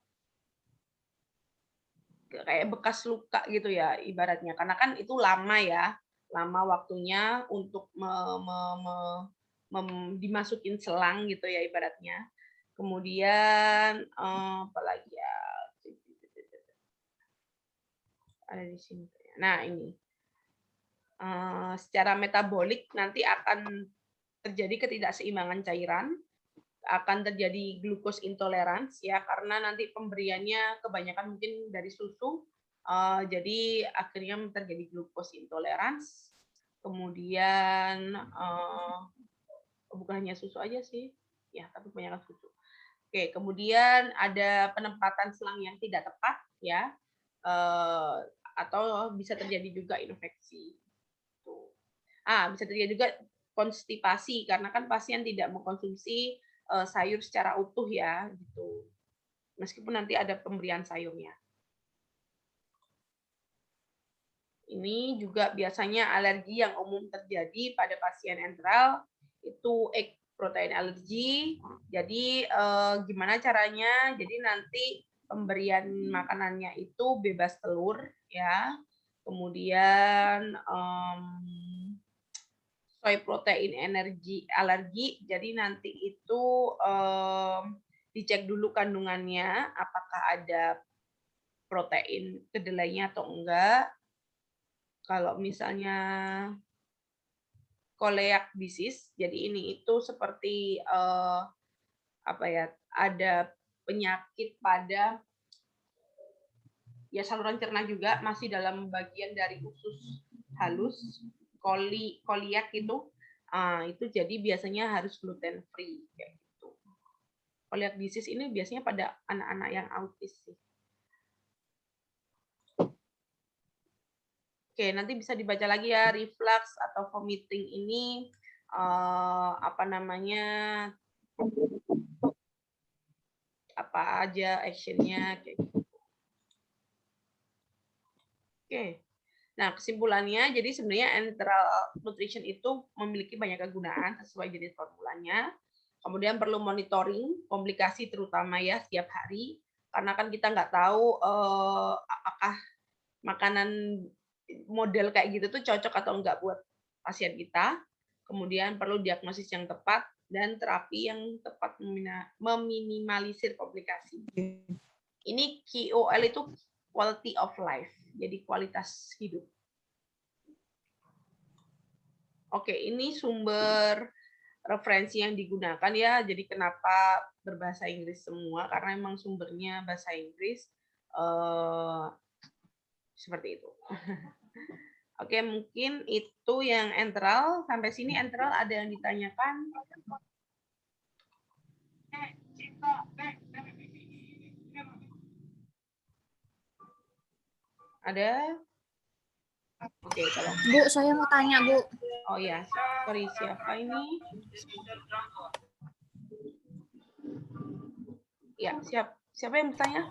bekas luka gitu ya ibaratnya, karena kan itu lama ya, lama waktunya untuk dimasukin selang gitu ya ibaratnya. Kemudian apalagi ya, ada di sini. Nah ini secara metabolik nanti akan terjadi ketidakseimbangan cairan, akan terjadi glucose intolerance ya, karena nanti pemberiannya kebanyakan mungkin dari susu, jadi akhirnya terjadi glucose intolerance. Kemudian bukan hanya susu aja sih, ya tapi kebanyakan susu. Oke, kemudian ada penempatan selang yang tidak tepat ya, atau bisa terjadi juga infeksi. Bisa terjadi juga konstipasi karena kan pasien tidak mengkonsumsi sayur secara utuh ya gitu. Meskipun nanti ada pemberian sayurnya. Ini juga biasanya alergi yang umum terjadi pada pasien enteral itu egg protein allergy. Jadi gimana caranya? Jadi nanti pemberian makanannya itu bebas telur ya. Kemudian soy protein energi alergi. Jadi nanti itu dicek dulu kandungannya apakah ada protein kedelainya atau enggak. Kalau misalnya celiac disease, jadi ini itu seperti apa ya? Ada penyakit pada ya saluran cerna juga masih dalam bagian dari usus halus, celiac itu jadi biasanya harus gluten free kayak gitu. Celiac disease ini biasanya pada anak-anak yang autis sih. Oke, nanti bisa dibaca lagi ya, reflux atau vomiting ini apa namanya, apa aja actionnya kayak gitu. Oke, nah kesimpulannya, jadi sebenarnya enteral nutrition itu memiliki banyak kegunaan sesuai jenis formulanya. Kemudian perlu monitoring komplikasi terutama ya setiap hari, karena kan kita nggak tahu apakah makanan model kayak gitu tuh cocok atau enggak buat pasien kita. Kemudian perlu diagnosis yang tepat dan terapi yang tepat meminimalisir komplikasi. Ini QOL itu quality of life, jadi kualitas hidup. Oke, ini sumber referensi yang digunakan ya. Jadi kenapa berbahasa Inggris semua? Karena memang sumbernya bahasa Inggris. Seperti itu. Oke, mungkin itu yang enteral. Sampai sini enteral ada yang ditanyakan? Ada? Oke, kalau Bu, saya mau tanya, Bu. oh ya, sorry siapa ini? Ya, siapa yang bertanya?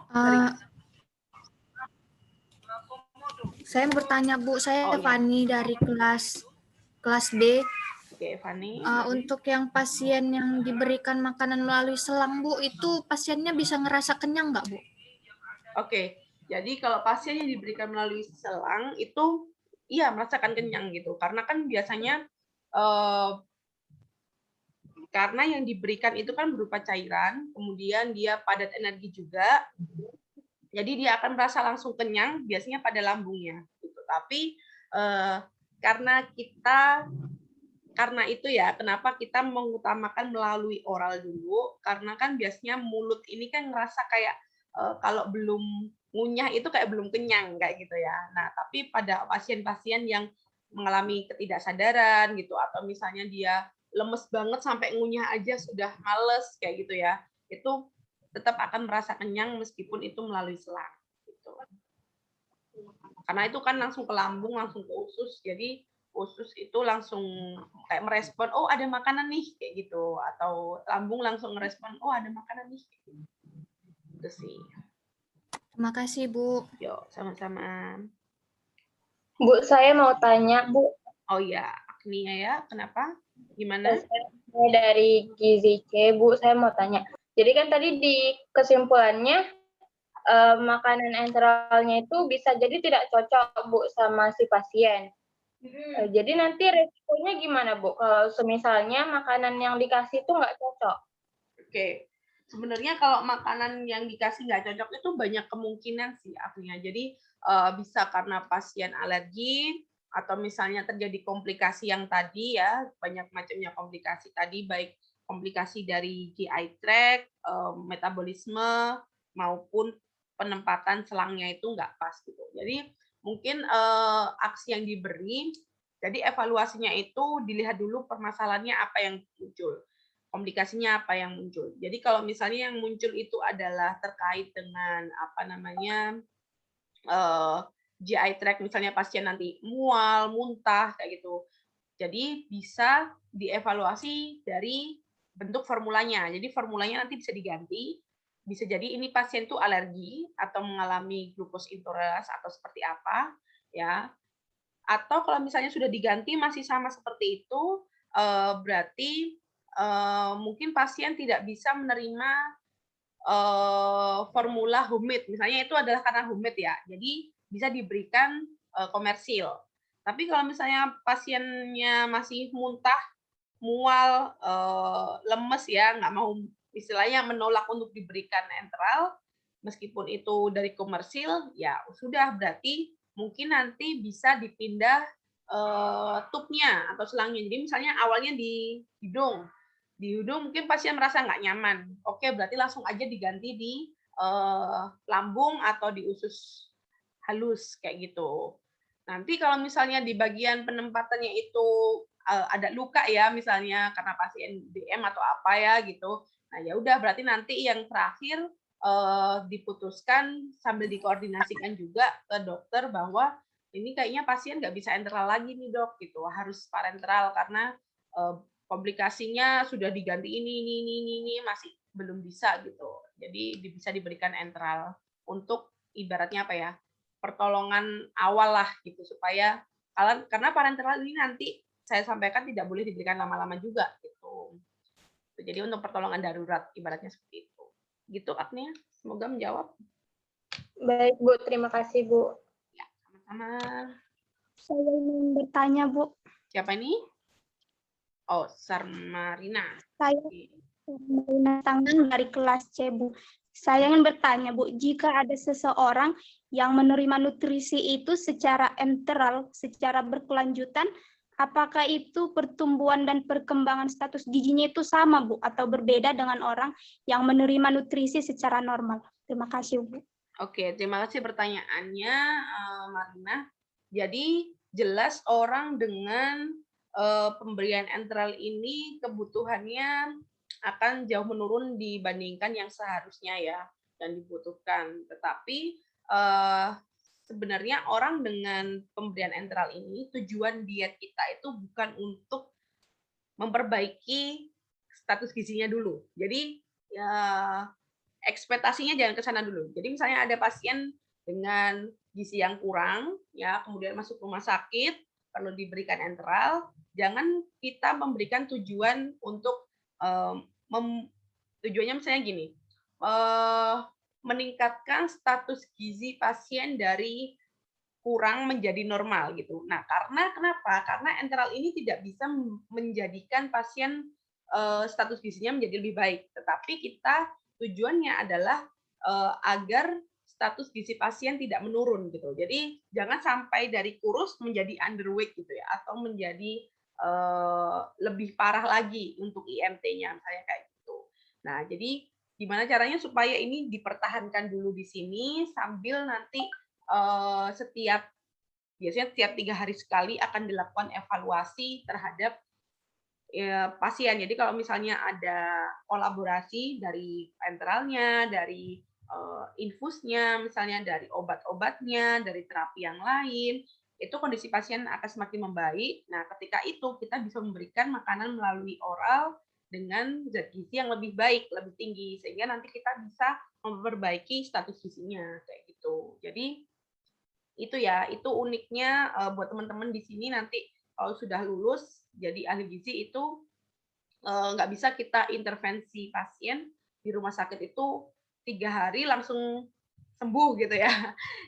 Saya mau bertanya, Bu. Saya Fani dari kelas B. Oke, Fani. Untuk yang pasien yang diberikan makanan melalui selang, Bu, itu pasiennya bisa ngerasa kenyang nggak, Bu? Oke, jadi kalau pasien yang diberikan melalui selang itu iya merasakan kenyang gitu, karena kan biasanya karena yang diberikan itu kan berupa cairan, kemudian dia padat energi juga, jadi dia akan merasa langsung kenyang, biasanya pada lambungnya. Gitu. Tapi karena itu ya, kenapa kita mengutamakan melalui oral dulu, karena kan biasanya mulut ini kan ngerasa kayak kalau belum ngunyah itu kayak belum kenyang kayak gitu ya. Nah, tapi pada pasien-pasien yang mengalami ketidaksadaran gitu atau misalnya dia lemes banget sampai ngunyah aja sudah males kayak gitu ya. Itu tetap akan merasa kenyang meskipun itu melalui selang gitu. Karena itu kan langsung ke lambung, langsung ke usus. Jadi usus itu langsung kayak merespon, oh ada makanan nih kayak gitu, atau lambung langsung merespon, oh ada makanan nih. Itu sih. Terima kasih, Bu. Yuk, sama-sama. Bu, saya mau tanya, Bu. Oh ya, Agnia ya, kenapa? Gimana? Saya dari Gizi C, Bu. Saya mau tanya. Jadi kan tadi di kesimpulannya makanan enteralnya itu bisa jadi tidak cocok, Bu, sama si pasien. Jadi nanti resikonya gimana, Bu? Kalau misalnya makanan yang dikasih itu nggak cocok? Oke. Sebenarnya kalau makanan yang dikasih nggak cocok itu banyak kemungkinan sih, Agnia. Jadi bisa karena pasien alergi, atau misalnya terjadi komplikasi yang tadi ya, banyak macamnya komplikasi tadi, baik komplikasi dari GI tract, metabolisme, maupun penempatan selangnya itu nggak pas gitu. Jadi mungkin aksi yang diberi, jadi evaluasinya itu dilihat dulu permasalahannya apa yang muncul, komplikasinya apa yang muncul. Jadi kalau misalnya yang muncul itu adalah terkait dengan apa namanya GI tract, misalnya pasien nanti mual, muntah kayak gitu, Jadi bisa dievaluasi dari bentuk formulanya. Jadi formulanya nanti bisa diganti. Bisa jadi ini pasien tuh alergi atau mengalami glucose intoleransi atau seperti apa, ya. Atau kalau misalnya sudah diganti masih sama seperti itu, berarti mungkin pasien tidak bisa menerima formula homemade, misalnya itu adalah karena homemade ya, jadi bisa diberikan komersil. Tapi kalau misalnya pasiennya masih muntah, mual, lemes ya, nggak mau istilahnya menolak untuk diberikan enteral, meskipun itu dari komersil, ya sudah berarti mungkin nanti bisa dipindah tubnya atau selangnya. Jadi misalnya awalnya di hidung mungkin pasien merasa nggak nyaman. Oke, berarti langsung aja diganti di lambung atau di usus halus kayak gitu. Nanti kalau misalnya di bagian penempatannya itu ada luka ya, misalnya karena pasien DM atau apa ya gitu. Nah ya udah berarti nanti yang terakhir diputuskan sambil dikoordinasikan juga ke dokter bahwa ini kayaknya pasien nggak bisa enteral lagi nih dok gitu, harus parenteral karena komplikasinya sudah diganti ini masih belum bisa gitu. Jadi bisa diberikan enteral untuk ibaratnya apa ya, pertolongan awal lah gitu supaya karena parenteral ini nanti saya sampaikan tidak boleh diberikan lama-lama juga gitu. Jadi untuk pertolongan darurat ibaratnya seperti itu. Gitu Agnia, semoga menjawab. Baik Bu, terima kasih Bu. Ya, sama-sama. Saya ingin bertanya, Bu. Siapa ini? Oh, Sarmarina. Saya Sarmarina Tangan dari kelas C, Bu. Saya ingin bertanya, Bu, jika ada seseorang yang menerima nutrisi itu secara enteral, secara berkelanjutan, apakah itu pertumbuhan dan perkembangan status gizinya itu sama, Bu, atau berbeda dengan orang yang menerima nutrisi secara normal? Terima kasih, Bu. Oke, terima kasih pertanyaannya, Marina. Jadi jelas orang dengan pemberian enteral ini kebutuhannya akan jauh menurun dibandingkan yang seharusnya ya dan dibutuhkan. Tetapi sebenarnya orang dengan pemberian enteral ini tujuan diet kita itu bukan untuk memperbaiki status gizinya dulu. Jadi ya ekspektasinya jangan ke sana dulu. Jadi misalnya ada pasien dengan gizi yang kurang, ya kemudian masuk rumah sakit, perlu diberikan enteral, jangan kita memberikan tujuan untuk tujuannya misalnya gini, meningkatkan status gizi pasien dari kurang menjadi normal gitu. Nah, karena kenapa? Karena enteral ini tidak bisa menjadikan pasien status gizinya menjadi lebih baik, tetapi kita tujuannya adalah agar status gizi pasien tidak menurun gitu. Jadi jangan sampai dari kurus menjadi underweight gitu ya, atau menjadi lebih parah lagi untuk IMT-nya misalnya kayak gitu. Nah, jadi gimana caranya supaya ini dipertahankan dulu di sini sambil nanti biasanya setiap 3 hari sekali akan dilakukan evaluasi terhadap pasien. Jadi kalau misalnya ada kolaborasi dari enteralnya, dari infusnya, misalnya dari obat-obatnya, dari terapi yang lain, itu kondisi pasien akan semakin membaik. Nah, ketika itu kita bisa memberikan makanan melalui oral dengan zat gizi yang lebih baik, lebih tinggi, sehingga nanti kita bisa memperbaiki status gizinya kayak gitu. Jadi itu ya, itu uniknya buat teman-teman di sini nanti kalau sudah lulus jadi ahli gizi itu nggak bisa kita intervensi pasien di rumah sakit itu 3 hari langsung sembuh gitu ya.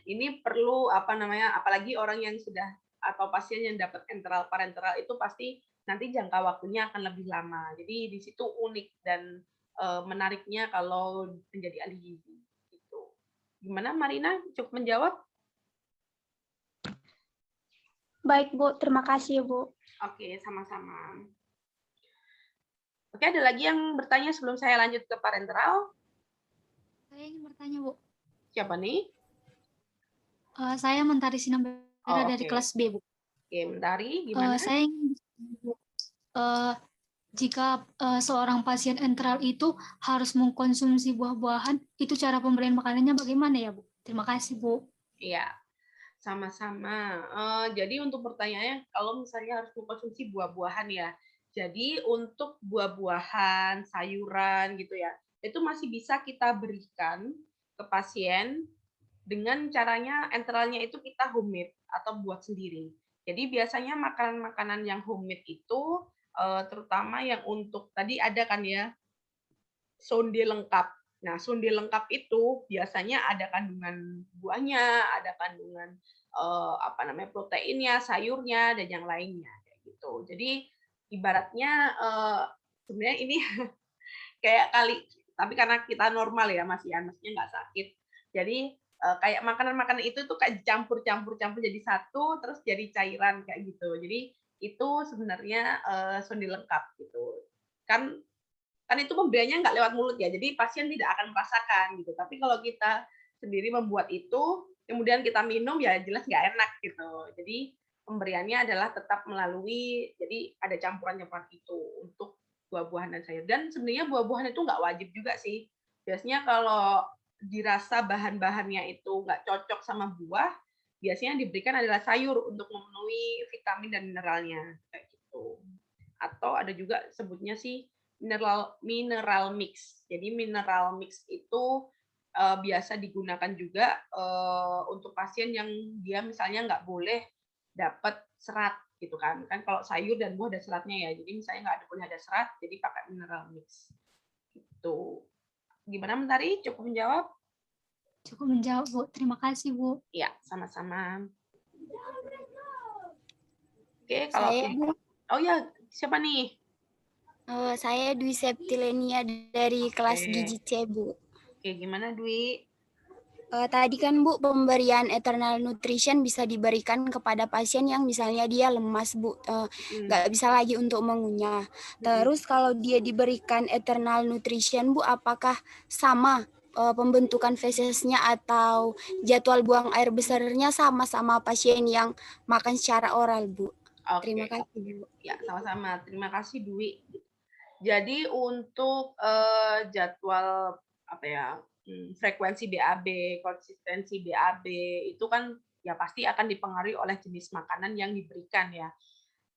Ini perlu apalagi orang yang sudah atau pasien yang dapat enteral parenteral itu pasti nanti jangka waktunya akan lebih lama. Jadi di situ unik dan menariknya kalau menjadi ahli gizi. Gitu. Gimana Marina? Cukup menjawab? Baik, Bu. Terima kasih, Bu. Oke, sama-sama. Oke, ada lagi yang bertanya sebelum saya lanjut ke parenteral? Saya ingin bertanya, Bu. Siapa nih? Saya Mentari Sinambara dari kelas B, Bu. Oke, Mentari, gimana? Saya ingin jika seorang pasien enteral itu harus mengkonsumsi buah-buahan, itu cara pemberian makanannya bagaimana ya, Bu? Terima kasih, Bu. Iya. sama-sama. Jadi untuk pertanyaannya, kalau misalnya harus mengkonsumsi buah-buahan ya. Jadi untuk buah-buahan, sayuran gitu ya, itu masih bisa kita berikan ke pasien dengan caranya enteralnya itu kita homemade atau buat sendiri. Jadi biasanya makanan-makanan yang homemade itu terutama yang untuk tadi ada kan ya sonde lengkap. Nah, sonde lengkap itu biasanya ada kandungan buahnya, ada kandungan apa namanya proteinnya, sayurnya dan yang lainnya kayak gitu. Jadi ibaratnya sebenarnya ini kayak kali tapi karena kita normal ya Mas ya, maksudnya nggak sakit. Jadi kayak makanan-makanan itu tuh kayak campur-campur jadi satu terus jadi cairan kayak gitu. Jadi itu sebenarnya sonde lengkap gitu. Kan kan itu pemberiannya nggak lewat mulut ya, jadi pasien tidak akan merasakan gitu. Tapi kalau kita sendiri membuat itu, kemudian kita minum ya jelas nggak enak gitu. Jadi pemberiannya adalah tetap melalui, jadi ada campuran-campuran itu untuk buah-buahan dan sayur. Dan sebenarnya buah-buahan itu nggak wajib juga sih. Biasanya kalau dirasa bahan-bahannya itu nggak cocok sama buah, biasanya diberikan adalah sayur untuk memenuhi vitamin dan mineralnya kayak gitu. Atau ada juga sebutnya sih mineral mix. Jadi mineral mix itu biasa digunakan juga untuk pasien yang dia misalnya nggak boleh dapat serat gitu kan. Kan kalau sayur dan buah ada seratnya ya. Jadi misalnya nggak boleh ada serat, jadi pakai mineral mix. Gitu. Gimana Mentari? Cukup menjawab? Cukup menjawab, Bu. Terima kasih, Bu. Ya, sama-sama. Oke, kalau Saya, Bu. Oh ya, siapa nih? Saya Dwi Septilenia dari kelas Oke. gizi C, Bu. Oke, gimana Dwi? Tadi kan Bu, pemberian eternal nutrition bisa diberikan kepada pasien yang misalnya dia lemas, Bu, nggak bisa lagi untuk mengunyah. Terus kalau dia diberikan eternal nutrition, Bu, apakah sama pembentukan fesesnya atau jadwal buang air besarnya sama pasien yang makan secara oral, Bu? Oke. Terima kasih, Bu. Ya, sama-sama. Terima kasih Dwi. Jadi untuk jadwal apa ya frekuensi BAB, konsistensi BAB itu kan ya pasti akan dipengaruhi oleh jenis makanan yang diberikan ya.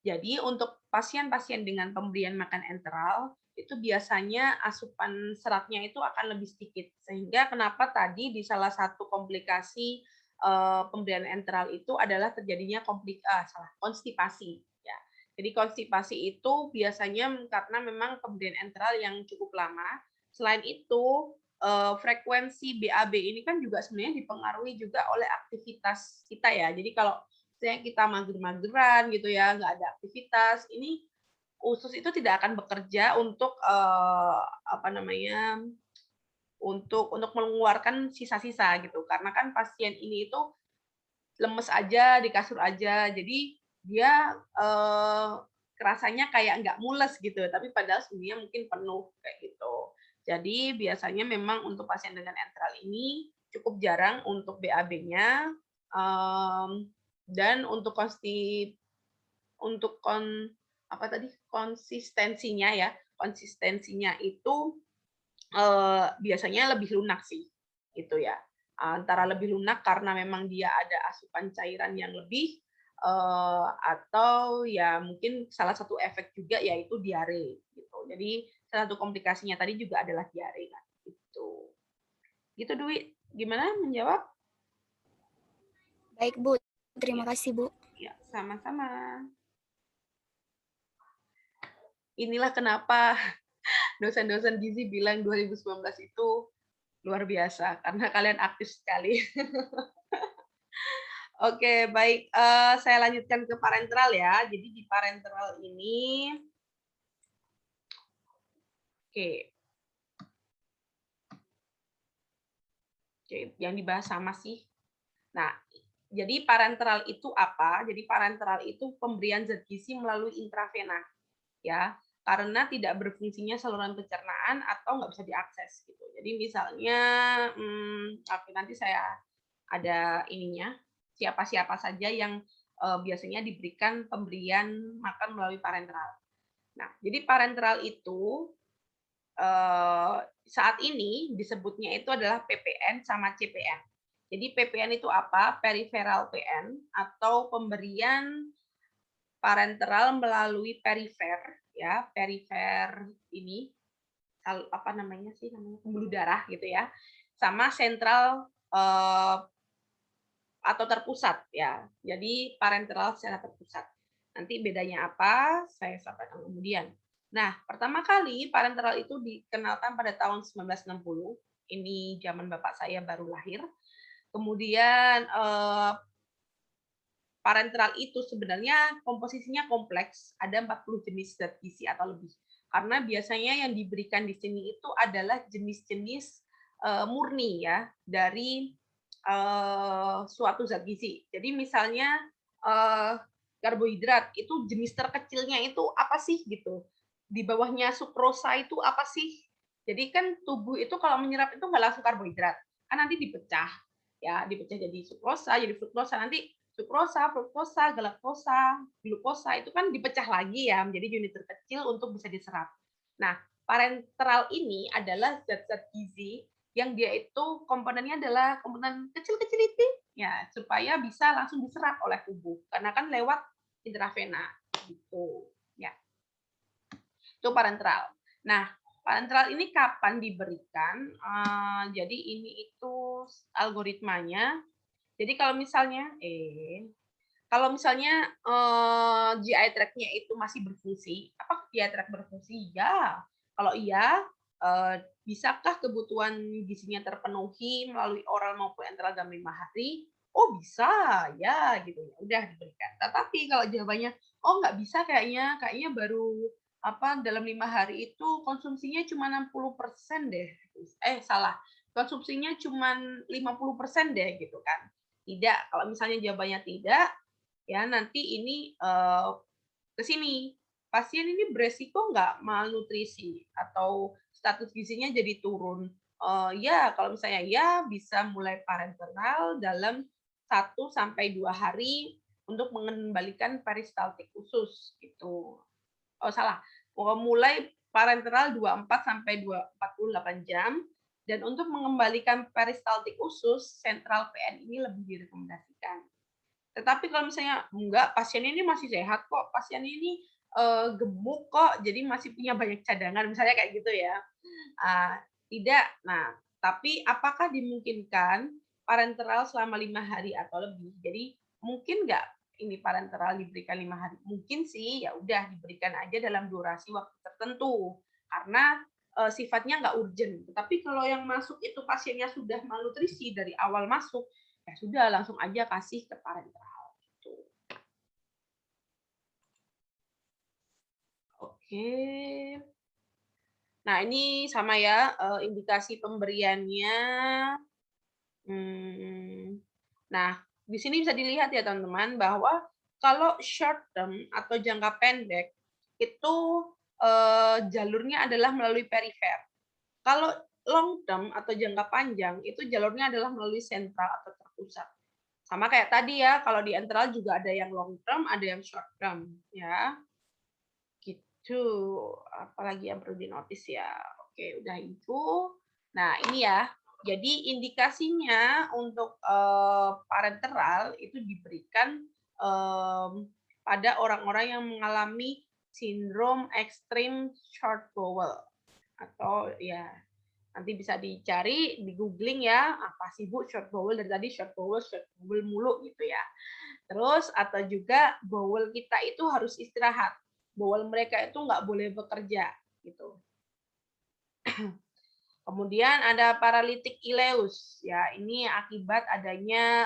Jadi untuk pasien-pasien dengan pemberian makan enteral itu biasanya asupan seratnya itu akan lebih sedikit. Sehingga kenapa tadi di salah satu komplikasi pemberian enteral itu adalah terjadinya konstipasi. Ya. Jadi konstipasi itu biasanya karena memang pemberian enteral yang cukup lama. Selain itu frekuensi BAB ini kan juga sebenarnya dipengaruhi juga oleh aktivitas kita ya. Jadi kalau misalnya kita mager-mageran gitu ya, nggak ada aktivitas, ini usus itu tidak akan bekerja untuk untuk mengeluarkan sisa-sisa gitu. Karena kan pasien ini itu lemes aja di kasur aja, jadi dia rasanya kayak nggak mules gitu, tapi padahal sebenarnya mungkin penuh kayak gitu. Jadi biasanya memang untuk pasien dengan enteral ini cukup jarang untuk BAB-nya dan untuk konsistensinya ya, konsistensinya itu biasanya lebih lunak sih, gitu ya. Antara lebih lunak karena memang dia ada asupan cairan yang lebih, atau ya mungkin salah satu efek juga yaitu diare, gitu. Jadi salah satu komplikasinya tadi juga adalah diare, kan, gitu. Gitu Dwi, gimana menjawab? Baik, Bu. Terima kasih, Bu. Ya, sama-sama. Inilah kenapa dosen-dosen gizi bilang 2019 itu luar biasa, karena kalian aktif sekali. Oke, baik. Saya lanjutkan ke parenteral ya. Jadi di parenteral ini, oke, yang dibahas sama sih. Nah, jadi parenteral itu apa? Jadi parenteral itu pemberian zat gizi melalui intravena, ya, karena tidak berfungsinya saluran pencernaan atau nggak bisa diakses gitu. Jadi misalnya, oke, nanti saya ada ininya, siapa-siapa saja yang biasanya diberikan pemberian makan melalui parenteral. Nah, jadi parenteral itu saat ini disebutnya itu adalah PPN sama CPN. Jadi PPN itu apa? Peripheral PN atau pemberian parenteral melalui perifer, ya, perifer ini apa namanya sih, namanya pembuluh darah gitu ya, sama sentral atau terpusat ya. Jadi parenteral secara terpusat. Nanti bedanya apa? Saya sampaikan kemudian. Nah, pertama kali parenteral itu dikenalkan pada tahun 1960. Ini zaman bapak saya baru lahir. Kemudian parenteral itu sebenarnya komposisinya kompleks, ada 40 jenis zat gizi atau lebih. Karena biasanya yang diberikan di sini itu adalah jenis-jenis murni ya dari suatu zat gizi. Jadi misalnya karbohidrat itu jenis terkecilnya itu apa sih gitu. Di bawahnya sukrosa itu apa sih? Jadi kan tubuh itu kalau menyerap itu nggak langsung karbohidrat, kan nanti dipecah ya, dipecah jadi sukrosa, jadi fruktosa, nanti sukrosa, fruktosa, galaktosa, glukosa itu kan dipecah lagi ya menjadi unit terkecil untuk bisa diserap. Nah, parenteral ini adalah zat-zat gizi yang dia itu komponennya adalah komponen kecil-kecil itu ya supaya bisa langsung diserap oleh tubuh karena kan lewat intravena gitu ya. Itu parenteral. Nah, parenteral ini kapan diberikan? Jadi ini itu algoritmanya. Jadi kalau misalnya GI tract-nya itu masih berfungsi, apa GI tract berfungsi? Ya. Kalau iya, bisakah kebutuhan gizinya terpenuhi melalui oral maupun enteral dalam 5 hari? Oh bisa, ya gitu ya. Udah diberikan. Tetapi kalau jawabannya, oh nggak bisa kayaknya baru dalam 5 hari itu konsumsinya cuma 60% deh. Salah. Konsumsinya cuma 50% deh gitu kan. Tidak, kalau misalnya jawabannya tidak, ya nanti ini ke sini. Pasien ini beresiko nggak malnutrisi atau status gizinya jadi turun. Ya, kalau misalnya ya bisa mulai parenteral dalam 1 sampai 2 hari untuk mengembalikan peristaltik usus gitu. Oh salah, mulai parenteral 24 sampai 48 jam dan untuk mengembalikan peristaltik usus, sentral PN ini lebih direkomendasikan. Tetapi kalau misalnya enggak, pasien ini masih sehat kok, pasien ini gemuk kok, jadi masih punya banyak cadangan, misalnya kayak gitu ya. Tidak. Nah, tapi apakah dimungkinkan parenteral selama 5 hari atau lebih? Jadi mungkin nggak ini parenteral diberikan 5 hari? Mungkin sih, ya udah diberikan aja dalam durasi waktu tertentu. Karena sifatnya nggak urgent. Tapi kalau yang masuk itu pasiennya sudah malnutrisi dari awal masuk, ya sudah langsung aja kasih ke parenteral. Gitu. Oke. Nah, ini sama ya, indikasi pemberiannya. Nah, di sini bisa dilihat ya teman-teman bahwa kalau short term atau jangka pendek itu jalurnya adalah melalui perifer. Kalau long term atau jangka panjang itu jalurnya adalah melalui sentral atau terpusat. Sama kayak tadi ya, kalau di enteral juga ada yang long term, ada yang short term ya. Gitu. Apalagi yang perlu dinotis ya. Oke, udah itu. Nah, ini ya. Jadi indikasinya untuk parenteral itu diberikan pada orang-orang yang mengalami sindrom extreme short bowel atau ya nanti bisa dicari di googling ya apa sih Bu short bowel, dari tadi short bowel mulu gitu ya. Terus atau juga bowel kita itu harus istirahat, bowel mereka itu nggak boleh bekerja gitu. Kemudian ada paralitik ileus, ya ini akibat adanya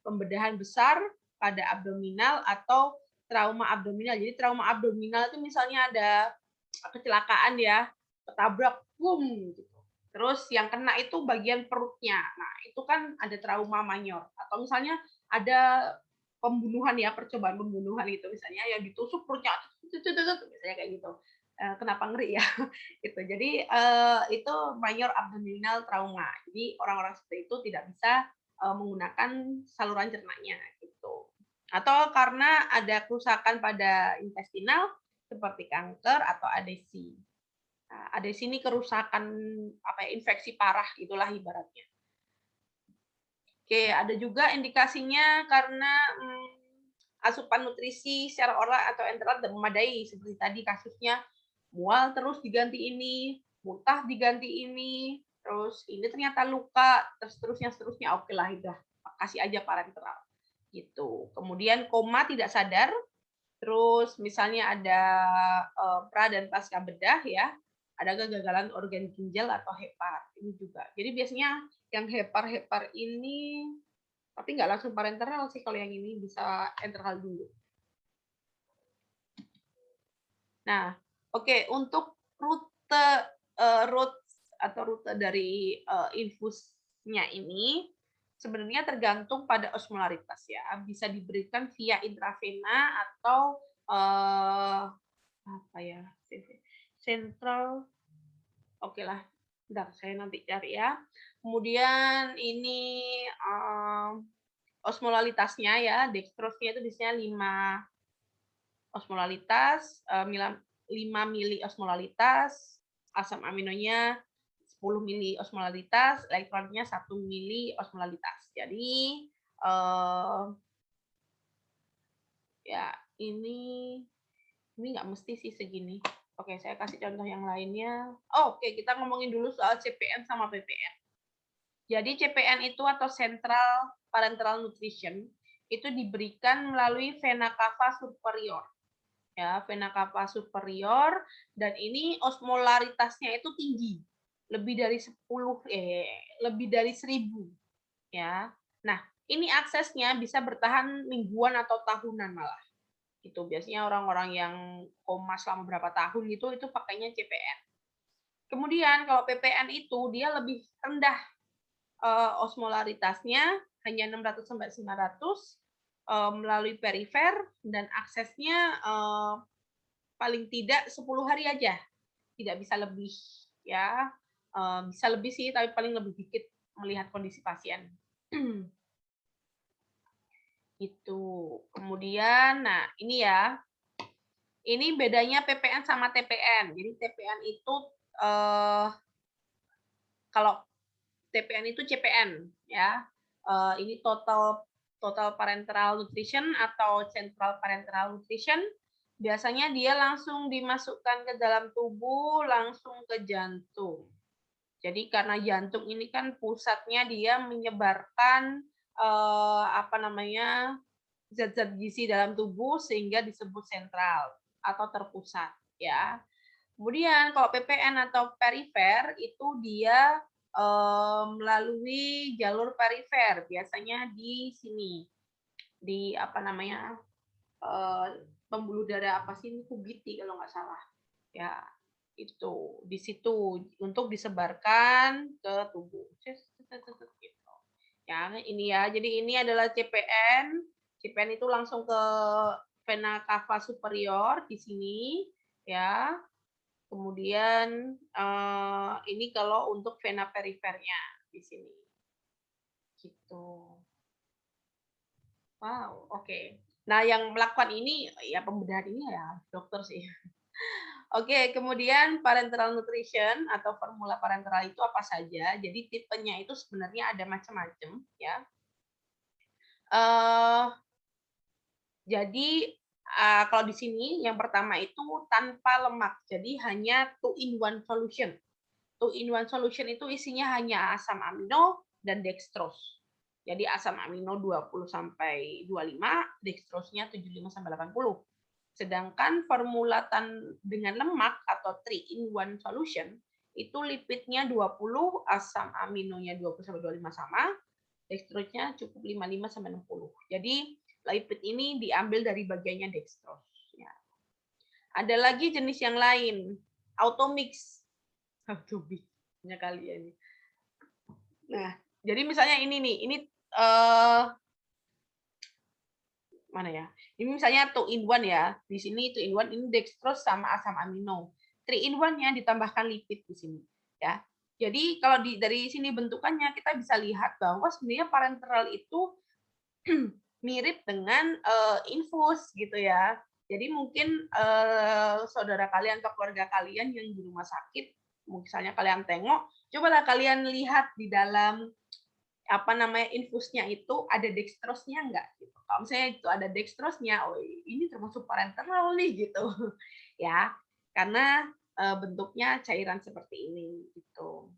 pembedahan besar pada abdominal atau trauma abdominal. Jadi trauma abdominal itu misalnya ada kecelakaan ya, ketabrak, boom, gitu. Terus yang kena itu bagian perutnya. Nah itu kan ada trauma minor. Atau misalnya ada pembunuhan ya, percobaan pembunuhan itu misalnya yang ditusuk perutnya, misalnya kayak gitu. Kenapa ngeri ya gitu. Jadi itu minor abdominal trauma. Jadi orang-orang seperti itu tidak bisa menggunakan saluran cernanya gitu. Atau karena ada kerusakan pada intestinal seperti kanker atau adesi. Nah, adesi ini kerusakan infeksi parah itulah ibaratnya. Oke, ada juga indikasinya karena asupan nutrisi secara oral atau enteral tidak memadai, seperti tadi kasusnya mual terus diganti ini, muntah diganti ini, terus ini ternyata luka, terus seterusnya, oke lah, udah kasih aja parenteral gitu. Kemudian koma tidak sadar, terus misalnya ada pra dan pasca bedah ya, ada kegagalan organ ginjal atau hepar ini juga. Jadi biasanya yang hepar ini, tapi nggak langsung parenteral sih, kalau yang ini bisa enteral dulu. Nah, oke, untuk rute dari infusnya ini sebenarnya tergantung pada osmolaritas ya. Bisa diberikan via intravena atau apa ya, sentral. Oke lah, bentar saya nanti cari ya. Kemudian ini osmolaritasnya ya, dextrosnya itu biasanya 5 osmolaritas, 5 mili osmolaritas, asam aminonya 10 mili osmolaritas, elektronnya 1 mili osmolaritas. Jadi ya ini nggak mesti sih segini. Oke, saya kasih contoh yang lainnya. Oke, kita ngomongin dulu soal CPN sama PPN. Jadi CPN itu atau Central Parenteral Nutrition itu diberikan melalui vena cava superior. Ya, vena cava superior, dan ini osmolaritasnya itu tinggi. Lebih dari 1000 ya. Nah, ini aksesnya bisa bertahan mingguan atau tahunan malah. Itu biasanya orang-orang yang koma selama berapa tahun itu pakainya CPN. Kemudian kalau PPN itu dia lebih rendah osmolaritasnya, hanya 600 sampai 900 melalui perifer, dan aksesnya paling tidak 10 hari aja. Tidak bisa lebih ya. Bisa lebih sih, tapi paling lebih dikit melihat kondisi pasien. Itu. Kemudian, nah ini ya. Ini bedanya PPN sama TPN. Jadi TPN itu kalau TPN itu CPN ya. Ini total parenteral nutrition atau central parenteral nutrition. Biasanya dia langsung dimasukkan ke dalam tubuh, langsung ke jantung. Jadi karena jantung ini kan pusatnya dia menyebarkan zat-zat gizi dalam tubuh sehingga disebut sentral atau terpusat ya. Kemudian kalau PPN atau perifer itu dia melalui jalur perifer, biasanya di sini, di pembuluh darah apa sih, Kubiti kalau nggak salah ya, itu di situ untuk disebarkan ke tubuh gitu ya. Ini ya, jadi ini adalah CPN itu langsung ke vena cava superior di sini ya. Kemudian ini kalau untuk vena perifernya di sini. Gitu. Wow, oke. Nah, yang melakukan ini ya pembedahan ini ya dokter sih. Oke, kemudian parenteral nutrition atau formula parenteral itu apa saja? Jadi tipenya itu sebenarnya ada macam-macam ya. Jadi kalau di sini yang pertama itu tanpa lemak, jadi hanya 2-in-1 solution. 2-in-1 solution itu isinya hanya asam amino dan dextrose. Jadi asam amino 20 sampai 25, dextrose-nya 75 sampai 80. Sedangkan formula dengan lemak atau 3-in-1 solution itu lipidnya 20, asam aminonya 20 sampai 25 sama, dextrose-nya cukup 55 sampai 60. Jadi lipid ini diambil dari bagiannya dextrose. Ya. Ada lagi jenis yang lain, automix. Automix-nya kali ya ini. Nah, jadi misalnya ini nih, ini mana ya? Ini misalnya 2-in-1 ya. Di sini 2-in-1 ini dextrose sama asam amino. 3-in-1-nya ditambahkan lipid di sini, ya. Jadi kalau dari sini bentukannya kita bisa lihat bahwa sebenarnya parenteral itu mirip dengan infus gitu ya. Jadi mungkin saudara kalian atau keluarga kalian yang di rumah sakit, misalnya kalian tengok, cobalah kalian lihat di dalam apa namanya infusnya itu ada dextrose-nya enggak gitu. Kalau misalnya itu ada dextrose-nya, oh ini termasuk parenteral nih gitu. Ya, karena bentuknya cairan seperti ini gitu.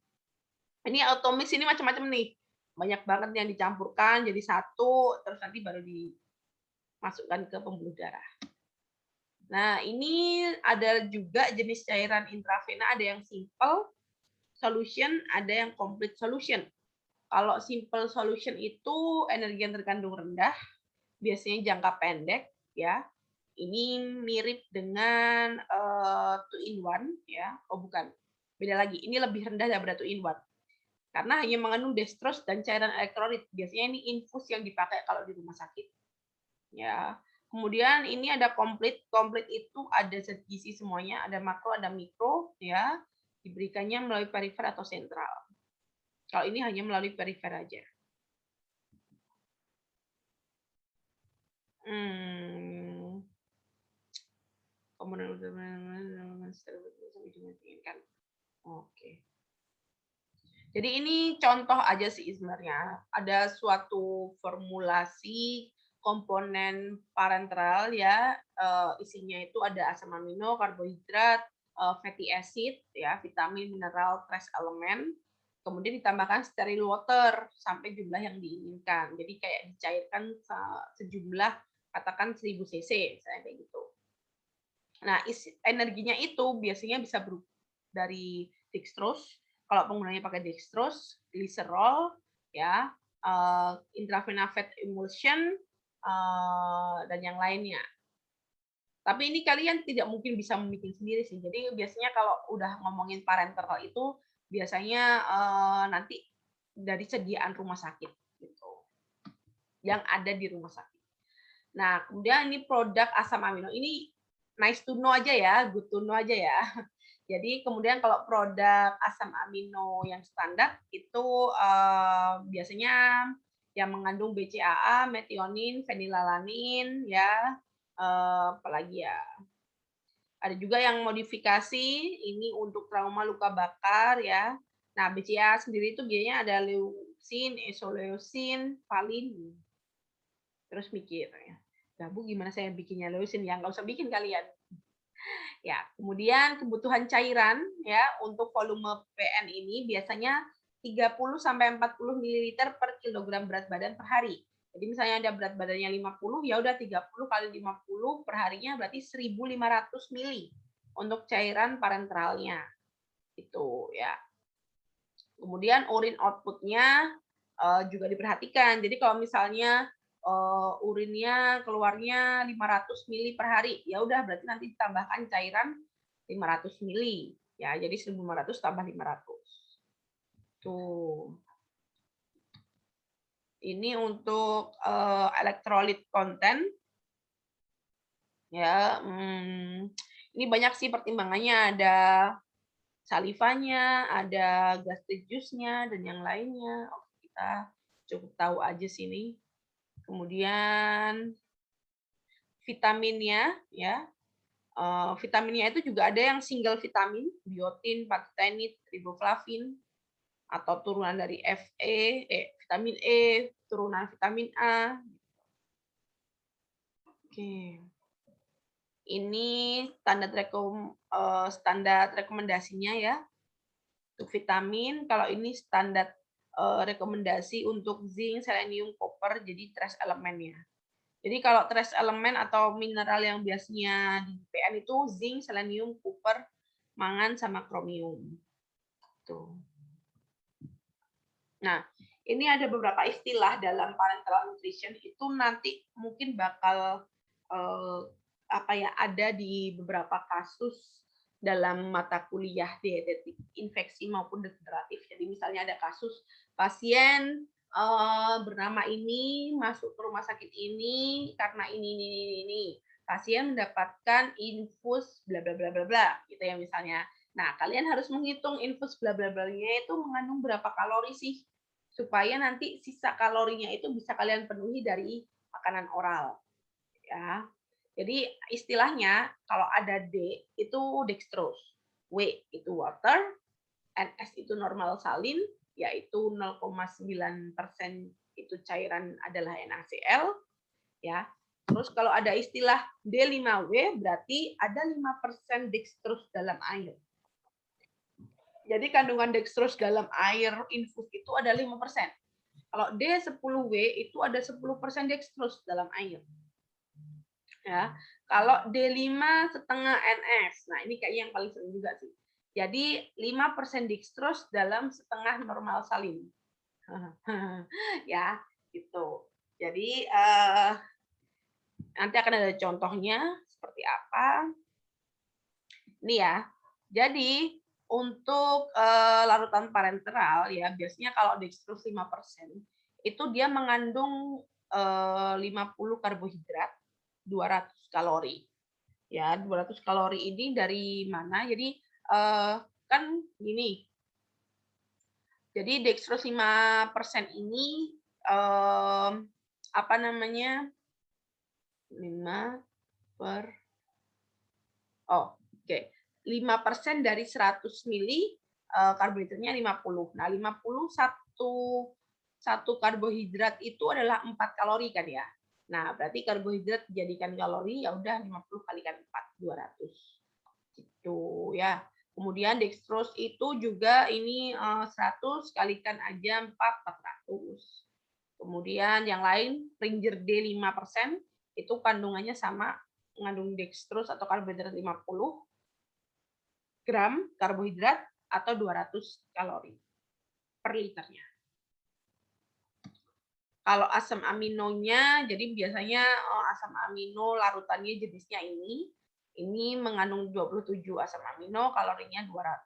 Ini automix ini macam-macam nih. Banyak banget yang dicampurkan jadi satu terus nanti baru dimasukkan ke pembuluh darah. Nah, ini ada juga jenis cairan intravena, ada yang simple solution, ada yang complete solution. Kalau simple solution itu energi yang terkandung rendah, biasanya jangka pendek, ya. Ini mirip dengan 2-in-1, ya. Oh bukan, beda lagi. Ini lebih rendah daripada 2-in-1, karena hanya mengandung dextrose dan cairan elektrolit. Biasanya ini infus yang dipakai kalau di rumah sakit, ya. Kemudian ini ada complete. Complete itu ada zat gizi semuanya, ada makro, ada mikro, ya. Diberikannya melalui perifer atau sentral. Kalau ini hanya melalui perifer aja. Komponen kan. Oke. Jadi ini contoh aja sih sebenarnya. Ada suatu formulasi komponen parenteral ya, isinya itu ada asam amino, karbohidrat, fatty acid, ya, vitamin, mineral, trace elemen. Kemudian ditambahkan steril water sampai jumlah yang diinginkan. Jadi kayak dicairkan sejumlah katakan 1000 cc, misalnya kayak gitu. Nah, energinya itu biasanya bisa berupa dari dextrose. Kalau penggunanya pakai dextrose, glycerol, ya, intravena fat emulsion, dan yang lainnya. Tapi ini kalian tidak mungkin bisa membuat sendiri sih. Jadi biasanya kalau udah ngomongin parenteral itu biasanya nanti dari sediaan rumah sakit gitu, yang ada di rumah sakit. Nah, kemudian ini produk asam amino ini nice to know aja ya, good to know aja ya. Jadi kemudian kalau produk asam amino yang standar itu biasanya yang mengandung BCAA, metionin, fenilalanin, ya, apalagi ya. Ada juga yang modifikasi ini untuk trauma luka bakar ya. Nah, BCA sendiri itu biasanya ada leucin, isoleucin, valin. Terus mikir ya, Bu, gimana saya bikinnya leucin ya? Nggak usah bikin kalian. Ya, kemudian kebutuhan cairan ya untuk volume PN ini biasanya 30 sampai 40 ml per kilogram berat badan per hari. Jadi misalnya ada berat badannya 50, ya udah 30 kali 50 per harinya berarti 1.500 ml untuk cairan parenteralnya. Itu ya. Kemudian urin output-nya juga diperhatikan. Jadi kalau misalnya urinnya keluarnya 500 ml per hari, ya udah berarti nanti ditambahkan cairan 500 ml, ya. Jadi 1.500 tambah 500. Tuh. Ini untuk elektrolit konten. Ya, ini banyak sih pertimbangannya, ada salivanya, ada gastric juice-nya dan yang lainnya. Oke, kita cukup tahu aja sini. Kemudian vitaminnya, ya, vitaminnya itu juga ada yang single vitamin, biotin, pantothenate, riboflavin, atau turunan dari vitamin E, turunan vitamin A. Oke. Ini standar rekomendasinya ya. Untuk vitamin, kalau ini standar rekomendasi untuk zinc, selenium, koper, jadi trace elemennya. Jadi kalau trace elemen atau mineral yang biasanya di PN itu zinc, selenium, koper, mangan, sama kromium. Tuh. Nah, ini ada beberapa istilah dalam parenteral nutrition itu nanti mungkin bakal ada di beberapa kasus dalam mata kuliah dietetik infeksi maupun degeneratif. Jadi misalnya ada kasus pasien bernama ini masuk ke rumah sakit ini karena ini. Pasien mendapatkan infus bla bla bla bla bla gitu ya misalnya. Nah, kalian harus menghitung infus bla bla bla-nya itu mengandung berapa kalori sih supaya nanti sisa kalorinya itu bisa kalian penuhi dari makanan oral. Ya. Jadi istilahnya kalau ada D itu dextrose, W itu water, NS itu normal salin, yaitu 0,9% itu cairan adalah NaCl, ya. Terus kalau ada istilah D5W berarti ada 5% dextrose dalam air. Jadi kandungan dextrose dalam air infus itu ada 5%. Kalau D10W itu ada 10% dextrose dalam air. Ya. Kalau D5 setengah NS. Nah, ini kayaknya yang paling sering juga sih. Jadi 5% dextrose dalam setengah normal salin. Ya, gitu. Jadi nanti akan ada contohnya seperti apa. Ini ya. Jadi untuk larutan parenteral ya biasanya kalau dextrose 5% itu dia mengandung 50 karbohidrat, 200 kalori. Ya, 200 kalori ini dari mana? Jadi kan gini. Jadi dextrose 5% ini apa namanya? 5% dari 100 mili karbohidratnya 50. Nah, 50 satu karbohidrat itu adalah 4 kalori kan ya. Nah, berarti karbohidrat dijadikan kalori ya udah 50 kalikan 4 200. Gitu ya. Kemudian dextrose itu juga ini 100 kalikan aja 4 400. Kemudian yang lain Ringer D 5% itu kandungannya sama, mengandung dextrose atau karbohidrat 50 gram karbohidrat atau 200 kalori per liternya. Kalau asam aminonya, jadi biasanya asam amino larutannya jenisnya ini mengandung 27 asam amino, kalorinya 200.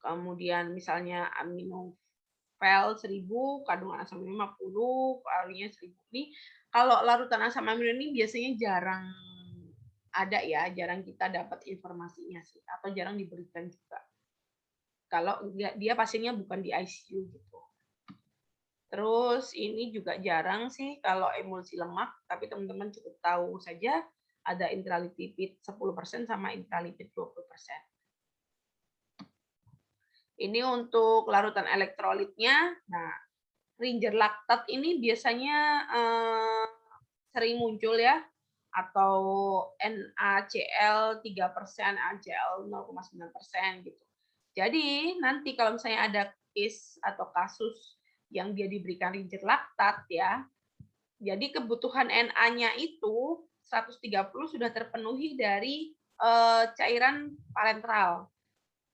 Kemudian misalnya aminofel 1000, kandungan asam amino 50, kalorinya 1000. Ini kalau larutan asam amino ini biasanya jarang ada ya, jarang kita dapat informasinya sih, atau jarang diberikan juga. Kalau dia pasiennya bukan di ICU gitu. Terus ini juga jarang sih kalau emulsi lemak, tapi teman-teman cukup tahu saja ada intralipid 10% sama intralipid 20%. Ini untuk larutan elektrolitnya. Nah, Ringer laktat ini biasanya sering muncul ya, atau NaCl 3%, NaCl 0,9% gitu. Jadi nanti kalau misalnya ada case atau kasus yang dia diberikan Ringer laktat ya, jadi kebutuhan Na-nya itu 130 sudah terpenuhi dari cairan parenteral.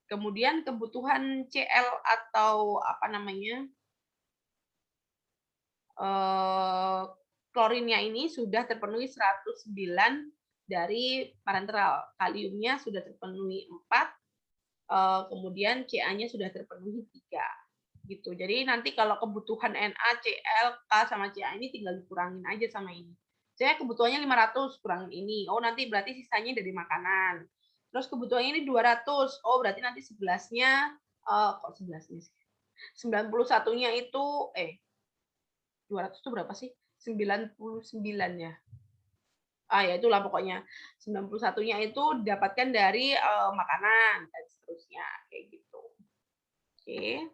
Kemudian kebutuhan Cl atau apa namanya klorinnya ini sudah terpenuhi 109 dari parenteral. Kaliumnya sudah terpenuhi 4, kemudian Ca-nya sudah terpenuhi 3. Gitu. Jadi nanti kalau kebutuhan NaCl, K sama Ca ini tinggal dikurangin aja sama ini. Saya kebutuhannya 500 kurangin ini. Oh, nanti berarti sisanya dari makanan. Terus kebutuhannya ini 200. Oh, berarti nanti 11-nya kok 11-nya sih? 91-nya itu 200 itu berapa sih? 99 ya. Ya itulah pokoknya. 91-nya itu didapatkan dari makanan dan seterusnya kayak gitu. Oke.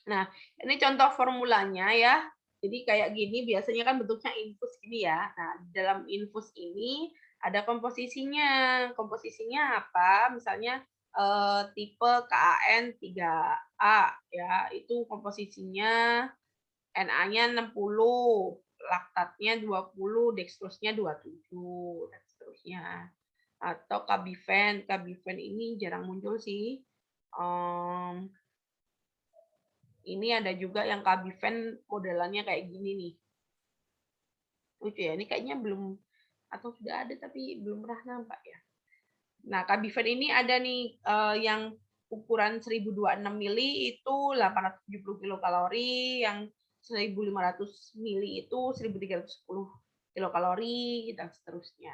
Nah, ini contoh formulanya ya. Jadi kayak gini biasanya kan bentuknya infus gini ya. Nah, dalam infus ini ada komposisinya. Komposisinya apa? Misalnya tipe KAN 3A ya, itu komposisinya Na-nya 60, laktatnya 20, dextrose-nya 27 dan seterusnya. Atau Kabifen ini jarang muncul sih. Ini ada juga yang Kabifen modelannya kayak gini nih. Lucu ya, ini kayaknya belum atau sudah ada tapi belum pernah nampak ya. Nah, Kabifen ini ada nih yang ukuran 1026 mili itu 870 kilokalori, yang 1500 mili itu 1310 kilokalori dan seterusnya.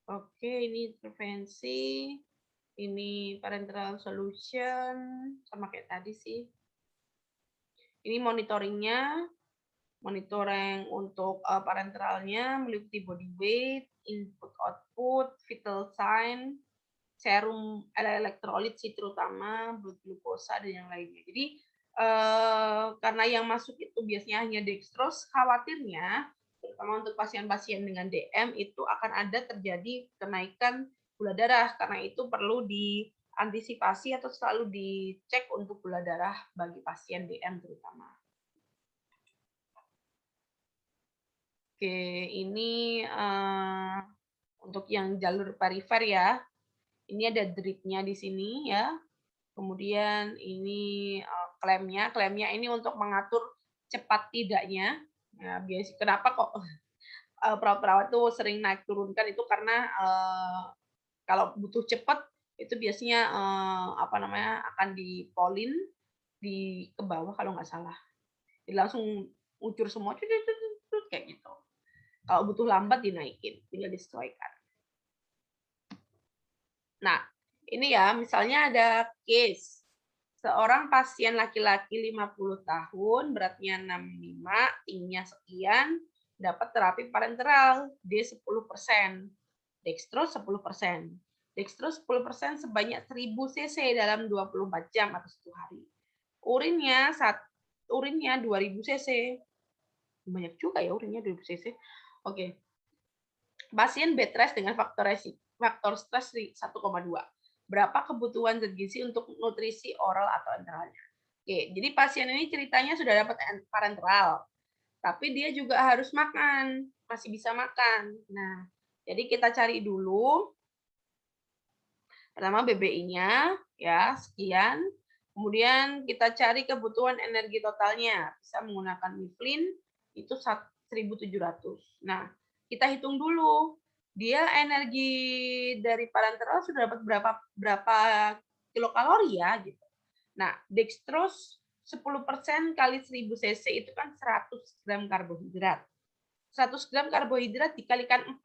Oke, ini intervensi. Ini parenteral solution, sama kayak tadi sih. Ini monitoringnya, monitoring untuk parenteralnya meliputi body weight, input output, vital sign, serum elektrolit sih, terutama blood glukosa dan yang lainnya. Jadi karena yang masuk itu biasanya hanya dextrose, khawatirnya terutama untuk pasien-pasien dengan DM itu akan ada terjadi kenaikan gula darah. Karena itu perlu diantisipasi atau selalu dicek untuk gula darah bagi pasien DM terutama. Oke, ini untuk yang jalur perifer ya. Ini ada dripnya di sini ya. Kemudian ini klemnya. Klemnya ini untuk mengatur cepat tidaknya. Nah, kenapa kok perawat-perawat tuh sering naik turunkan itu karena kalau butuh cepat itu biasanya akan dipolin ke bawah kalau nggak salah. Jadi langsung ucur semua kayak gitu. Kalau butuh lambat dinaikin, tinggal disesuaikan. Nah, ini ya, misalnya ada case. Seorang pasien laki-laki 50 tahun, beratnya 65, tingginya sekian, dapat terapi parenteral, D 10%, dextrose 10%. Dextrose 10% sebanyak 1000 cc dalam 24 jam atau 1 hari. Urinnya 2000 cc. Banyak juga ya urinnya 2000 cc. Oke. Pasien bed rest dengan faktor stres 1,2. Berapa kebutuhan zat gizi untuk nutrisi oral atau enteralnya? Oke, jadi pasien ini ceritanya sudah dapat parenteral, tapi dia juga harus makan, masih bisa makan. Nah, jadi kita cari dulu. Pertama BBI-nya ya sekian. Kemudian kita cari kebutuhan energi totalnya. Bisa menggunakan Mifflin itu 1.700. Nah, kita hitung dulu. Dia energi dari parenteral sudah dapat berapa kilokalori ya gitu. Nah, dextrose 10% kali 1000 cc itu kan 100 gram karbohidrat. 100 gram karbohidrat dikalikan 4.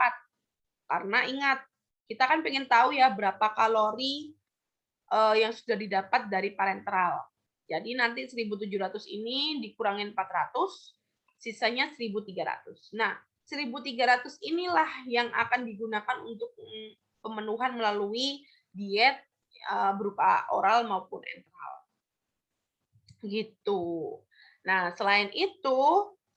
Karena ingat, kita kan pengen tahu ya berapa kalori yang sudah didapat dari parenteral. Jadi nanti 1.700 ini dikurangin 400, sisanya 1.300. Nah, 1.300 inilah yang akan digunakan untuk pemenuhan melalui diet berupa oral maupun enteral. Gitu. Nah, selain itu,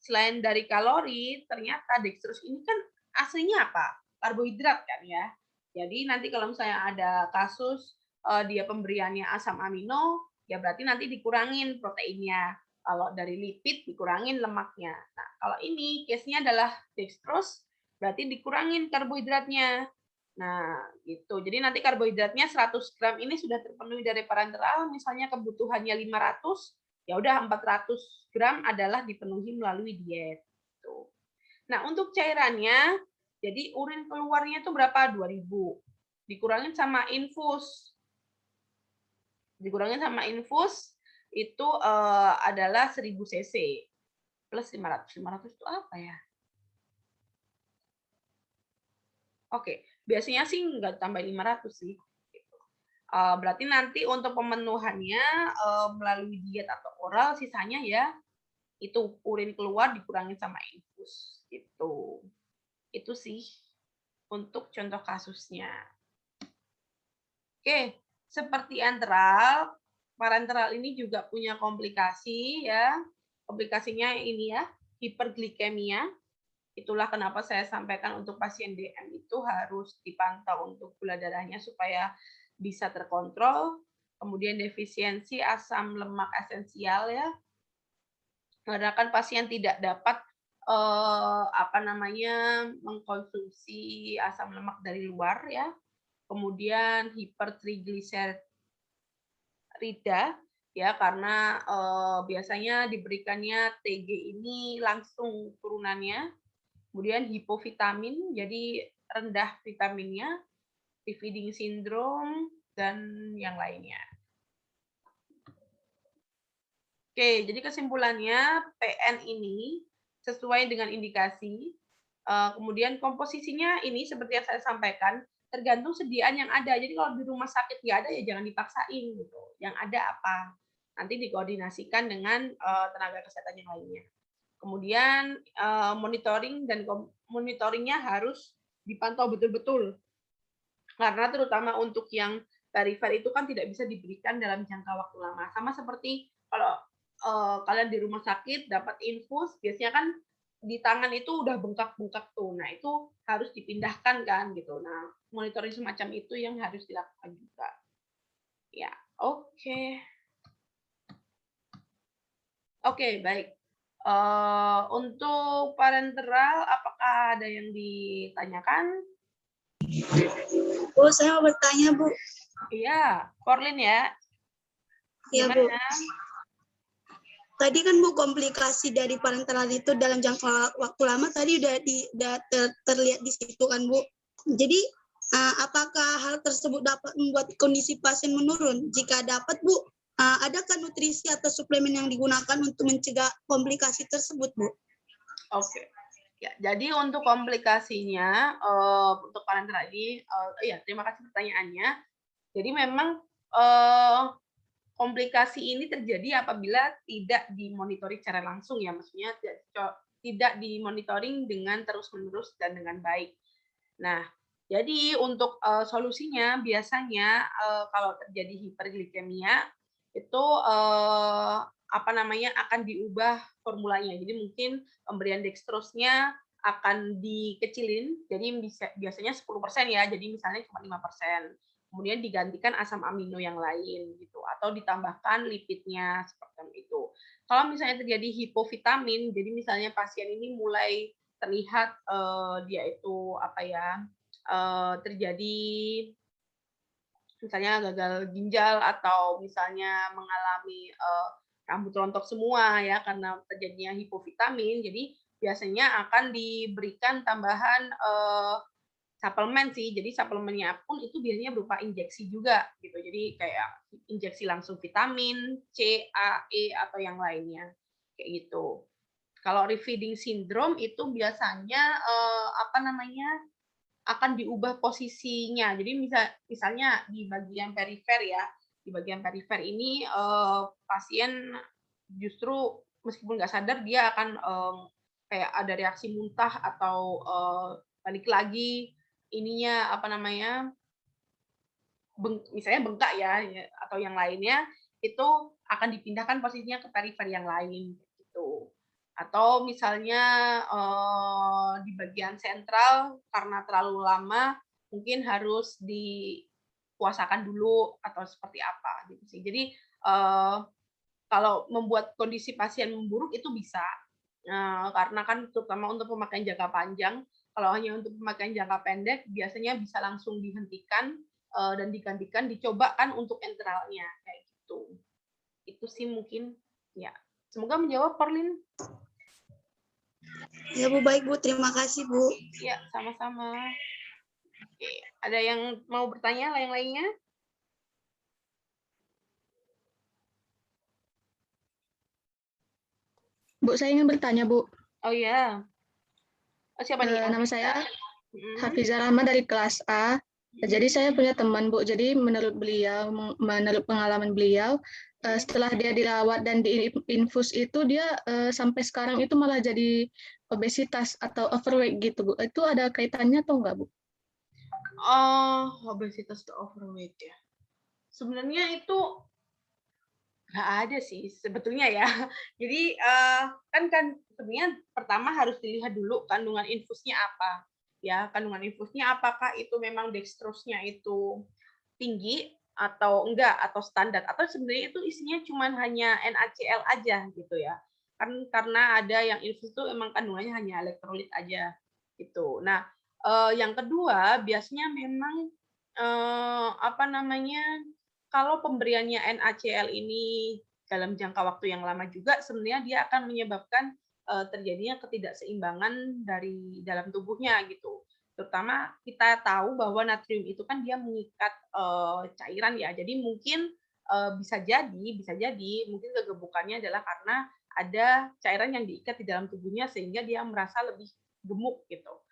selain dari kalori, ternyata dextrose ini kan aslinya apa? Karbohidrat kan ya. Jadi nanti kalau misalnya ada kasus dia pemberiannya asam amino, ya berarti nanti dikurangin proteinnya. Kalau dari lipid dikurangin lemaknya. Nah, kalau ini case-nya adalah dextrose, berarti dikurangin karbohidratnya. Nah, gitu. Jadi nanti karbohidratnya 100 gram ini sudah terpenuhi dari parenteral, misalnya kebutuhannya 500, ya udah 400 gram adalah dipenuhi melalui diet. Tuh. Nah, untuk cairannya, jadi urin keluarnya itu berapa? 2000. Dikurangin sama infus. Itu adalah 1000 cc plus 500. 500 itu apa ya? Oke, biasanya sih nggak tambah 500 sih. Berarti nanti untuk pemenuhannya melalui diet atau oral, sisanya ya itu urin keluar dikurangin sama infus gitu. Itu sih untuk contoh kasusnya. Oke, seperti enteral, parenteral ini juga punya komplikasi ya. Komplikasinya ini ya, hiperglikemia. Itulah kenapa saya sampaikan untuk pasien DM itu harus dipantau untuk gula darahnya supaya bisa terkontrol. Kemudian defisiensi asam lemak esensial ya. Karena kan pasien tidak dapat mengkonsumsi asam lemak dari luar ya. Kemudian hipertrigliserida ya karena biasanya diberikannya TG ini langsung turunannya. Kemudian hipovitamin jadi rendah vitaminnya, feeding syndrome dan yang lainnya. Oke, jadi kesimpulannya PN ini sesuai dengan indikasi. Kemudian komposisinya ini seperti yang saya sampaikan tergantung sediaan yang ada. Jadi kalau di rumah sakit nggak ada ya jangan dipaksain gitu. Yang ada apa? Nanti dikoordinasikan dengan tenaga kesehatan yang lainnya. Kemudian monitoringnya harus dipantau betul-betul. Karena terutama untuk yang perifer itu kan tidak bisa diberikan dalam jangka waktu lama. Sama seperti kalau kalian di rumah sakit dapat infus, biasanya kan di tangan itu udah bengkak-bengkak tuh. Nah, itu harus dipindahkan kan gitu. Nah, monitoring semacam itu yang harus dilakukan juga. Ya, oke. Oke, baik. Untuk parenteral, apakah ada yang ditanyakan? Bu, saya mau bertanya, Bu. Iya, Porlin ya. Iya, Bu. Gimana? Tadi kan Bu, komplikasi dari parenteral itu dalam jangka waktu lama tadi udah terlihat di situ kan Bu. Jadi apakah hal tersebut dapat membuat kondisi pasien menurun? Jika dapat Bu, adakah nutrisi atau suplemen yang digunakan untuk mencegah komplikasi tersebut Bu? Oke. Ya, jadi untuk komplikasinya untuk parenteral ini, ya terima kasih pertanyaannya. Jadi memang komplikasi ini terjadi apabila tidak dimonitoring secara langsung ya, maksudnya tidak dimonitoring dengan terus-menerus dan dengan baik. Nah, jadi untuk solusinya biasanya kalau terjadi hiperglikemia itu akan diubah formulanya. Jadi mungkin pemberian dextrose-nya akan dikecilin, jadi biasanya 10% ya, jadi misalnya cuma 5%. Kemudian digantikan asam amino yang lain gitu, atau ditambahkan lipidnya seperti itu. Kalau misalnya terjadi hipovitamin, jadi misalnya pasien ini mulai terlihat dia itu terjadi misalnya gagal ginjal atau misalnya mengalami rambut rontok semua ya karena terjadinya hipovitamin. Jadi biasanya akan diberikan tambahan suplemen sih. Jadi suplemennya pun itu biasanya berupa injeksi juga gitu. Jadi kayak injeksi langsung vitamin C, A, E atau yang lainnya kayak gitu. Kalau refeeding syndrome itu biasanya akan diubah posisinya. Jadi misalnya di bagian perifer ya, di bagian perifer ini pasien justru meskipun nggak sadar dia akan kayak ada reaksi muntah atau balik lagi ininya misalnya bengkak ya atau yang lainnya itu akan dipindahkan posisinya ke perifer yang lain gitu. Atau misalnya di bagian sentral karena terlalu lama mungkin harus dipuasakan dulu atau seperti apa gitu sih. Jadi kalau membuat kondisi pasien memburuk itu bisa karena kan terutama untuk pemakaian jangka panjang. Kalau hanya untuk pemakaian jangka pendek biasanya bisa langsung dihentikan dan digantikan, dicoba kan untuk enteralnya kayak gitu. Itu sih mungkin ya. Semoga menjawab, Porlin. Ya Bu, baik Bu, terima kasih Bu. Ya, sama-sama. Oke, ada yang mau bertanya yang lainnya? Bu, saya ingin bertanya, Bu. Oh ya. Siapa nih? Nama saya Hafizah Rahma dari kelas A. Jadi saya punya teman, Bu. Jadi menurut pengalaman beliau, setelah dia dirawat dan diinfus itu dia sampai sekarang itu malah jadi obesitas atau overweight gitu, Bu. Itu ada kaitannya atau enggak, Bu? Obesitas atau overweight ya. Sebenarnya itu nggak ada sih sebetulnya ya. Jadi kan sebenarnya pertama harus dilihat dulu kandungan infusnya apa. Ya, kandungan infusnya apakah itu memang dextrose-nya itu tinggi atau enggak atau standar atau sebenarnya itu isinya cuma hanya NaCl aja gitu ya. Kan karena ada yang infus itu emang kandungannya hanya elektrolit aja gitu. Nah, yang kedua biasanya memang kalau pemberiannya NaCl ini dalam jangka waktu yang lama juga sebenarnya dia akan menyebabkan terjadinya ketidakseimbangan dari dalam tubuhnya gitu. Terutama kita tahu bahwa natrium itu kan dia mengikat cairan ya. Jadi mungkin bisa jadi mungkin kegemukannya adalah karena ada cairan yang diikat di dalam tubuhnya sehingga dia merasa lebih gemuk gitu.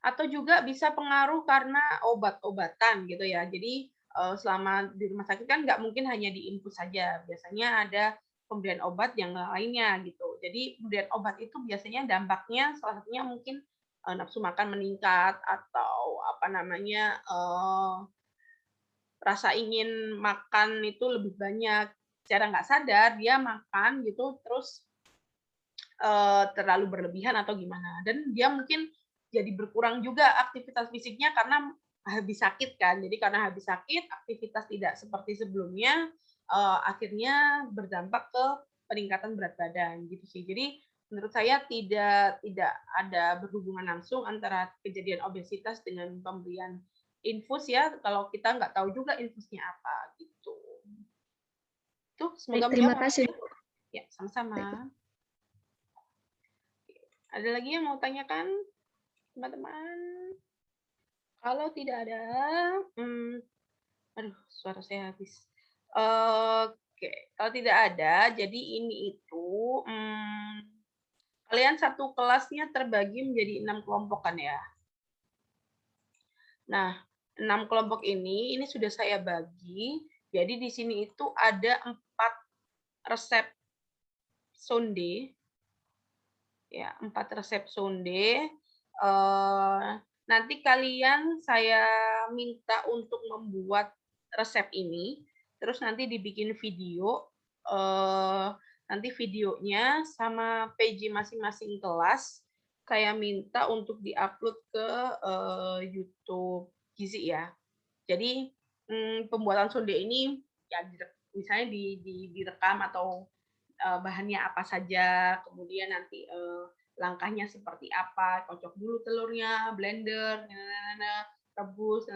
Atau juga bisa pengaruh karena obat-obatan gitu ya. Jadi selama di rumah sakit kan nggak mungkin hanya diinfus saja. Biasanya ada pemberian obat yang lainnya gitu. Jadi pemberian obat itu biasanya dampaknya salah satunya mungkin nafsu makan meningkat atau rasa ingin makan itu lebih banyak. Secara nggak sadar dia makan gitu, terus terlalu berlebihan atau gimana. Dan dia mungkin jadi berkurang juga aktivitas fisiknya karena habis sakit kan. Jadi karena habis sakit, aktivitas tidak seperti sebelumnya, akhirnya berdampak ke peningkatan berat badan gitu sih. Jadi menurut saya tidak ada berhubungan langsung antara kejadian obesitas dengan pemberian infus ya, kalau kita nggak tahu juga infusnya apa gitu. Tuh, semoga Terima menjawab. kasih. Ya, sama-sama. Ada lagi yang mau tanyakan, teman-teman? Kalau tidak ada, aduh, suara saya habis. Oke, kalau tidak ada, jadi ini itu, kalian satu kelasnya terbagi menjadi 6 kelompok kan ya? Nah, 6 kelompok ini sudah saya bagi. Jadi di sini itu ada 4 resep sonde. Ya, 4 resep sonde. Nanti kalian saya minta untuk membuat resep ini, terus nanti dibikin video. Nanti videonya sama PJ masing-masing kelas saya minta untuk diupload ke YouTube Gizi ya. Jadi pembuatan sonde ini ya misalnya direkam atau bahannya apa saja, kemudian nanti langkahnya seperti apa, kocok dulu telurnya, blender, rebus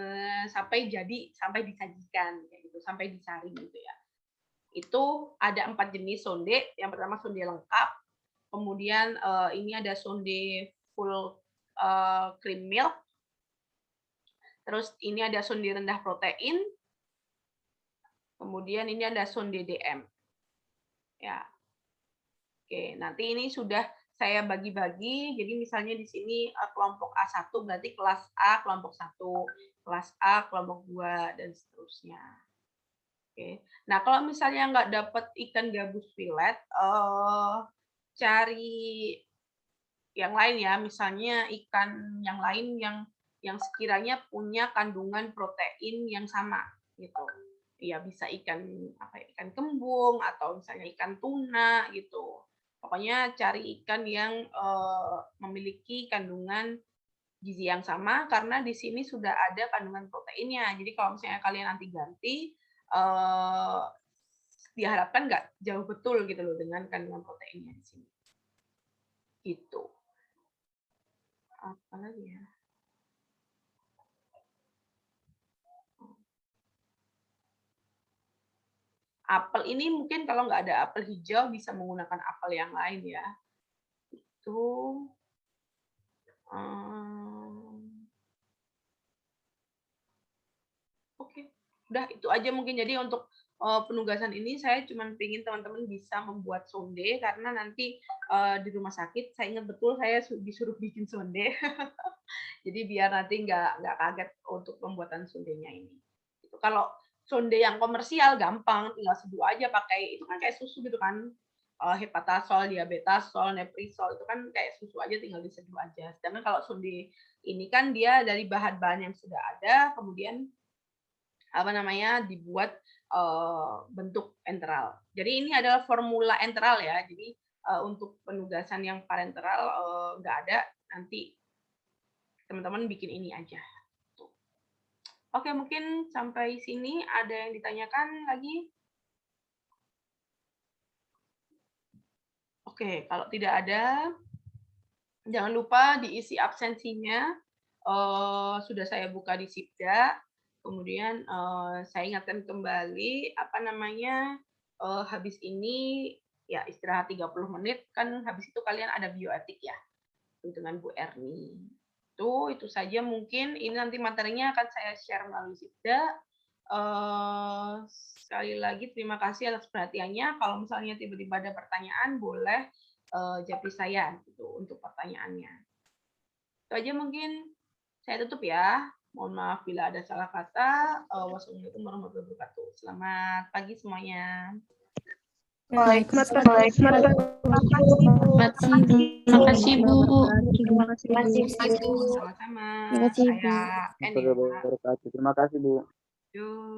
sampai disajikan kayak gitu, sampai disaring gitu ya. Itu ada 4 jenis sonde. Yang pertama sonde lengkap, kemudian ini ada sonde full cream milk, terus ini ada sonde rendah protein, kemudian ini ada sonde DM. Ya. Oke, nanti ini sudah saya bagi-bagi. Jadi misalnya di sini kelompok A1 berarti kelas A kelompok 1, kelas A kelompok 2 dan seterusnya. Oke. Nah, kalau misalnya nggak dapat ikan gabus filet, cari yang lain ya, misalnya ikan yang lain yang sekiranya punya kandungan protein yang sama gitu. Ya bisa ikan kembung atau misalnya ikan tuna gitu. Pokoknya cari ikan yang memiliki kandungan gizi yang sama karena di sini sudah ada kandungan proteinnya. Jadi kalau misalnya kalian nanti ganti, diharapkan nggak jauh betul gitu loh dengan kandungan proteinnya di sini. Gitu. Apa lagi ya? Apel ini mungkin kalau nggak ada apel hijau bisa menggunakan apel yang lain ya. Itu oke. Udah itu aja mungkin. Jadi untuk penugasan ini saya cuma ingin teman-teman bisa membuat sonde karena nanti di rumah sakit saya ingat betul saya disuruh bikin sonde. Jadi biar nanti nggak kaget untuk pembuatan sondenya ini. Itu kalau sonde yang komersial gampang, tinggal seduh aja pakai itu kan kayak susu gitu kan. Hepatasol, diabetasol, neprisol itu kan kayak susu aja tinggal diseduh aja. Sedangkan kalau sonde ini kan dia dari bahan-bahan yang sudah ada kemudian dibuat bentuk enteral. Jadi ini adalah formula enteral ya. Jadi untuk penugasan yang parenteral nggak ada, nanti teman-teman bikin ini aja. Oke, mungkin sampai sini ada yang ditanyakan lagi? Oke, kalau tidak ada, jangan lupa diisi absensinya. Sudah saya buka di Sipda. Kemudian saya ingatkan kembali habis ini ya istirahat 30 menit kan habis itu kalian ada bioetik ya dengan Bu Erni. Itu saja mungkin. Ini nanti materinya akan saya share melalui Sipda. Sekali lagi terima kasih atas perhatiannya. Kalau misalnya tiba-tiba ada pertanyaan boleh japri saya gitu untuk pertanyaannya. Itu aja mungkin. Saya tutup ya. Mohon maaf bila ada salah kata. Wassalamualaikum warahmatullahi wabarakatuh. Selamat pagi semuanya. Terima kasih, Bu. Terima kasih, Bu. Sama-sama. Terima kasih, Bu. Saya Eni. Terima kasih, Bu. Yuk.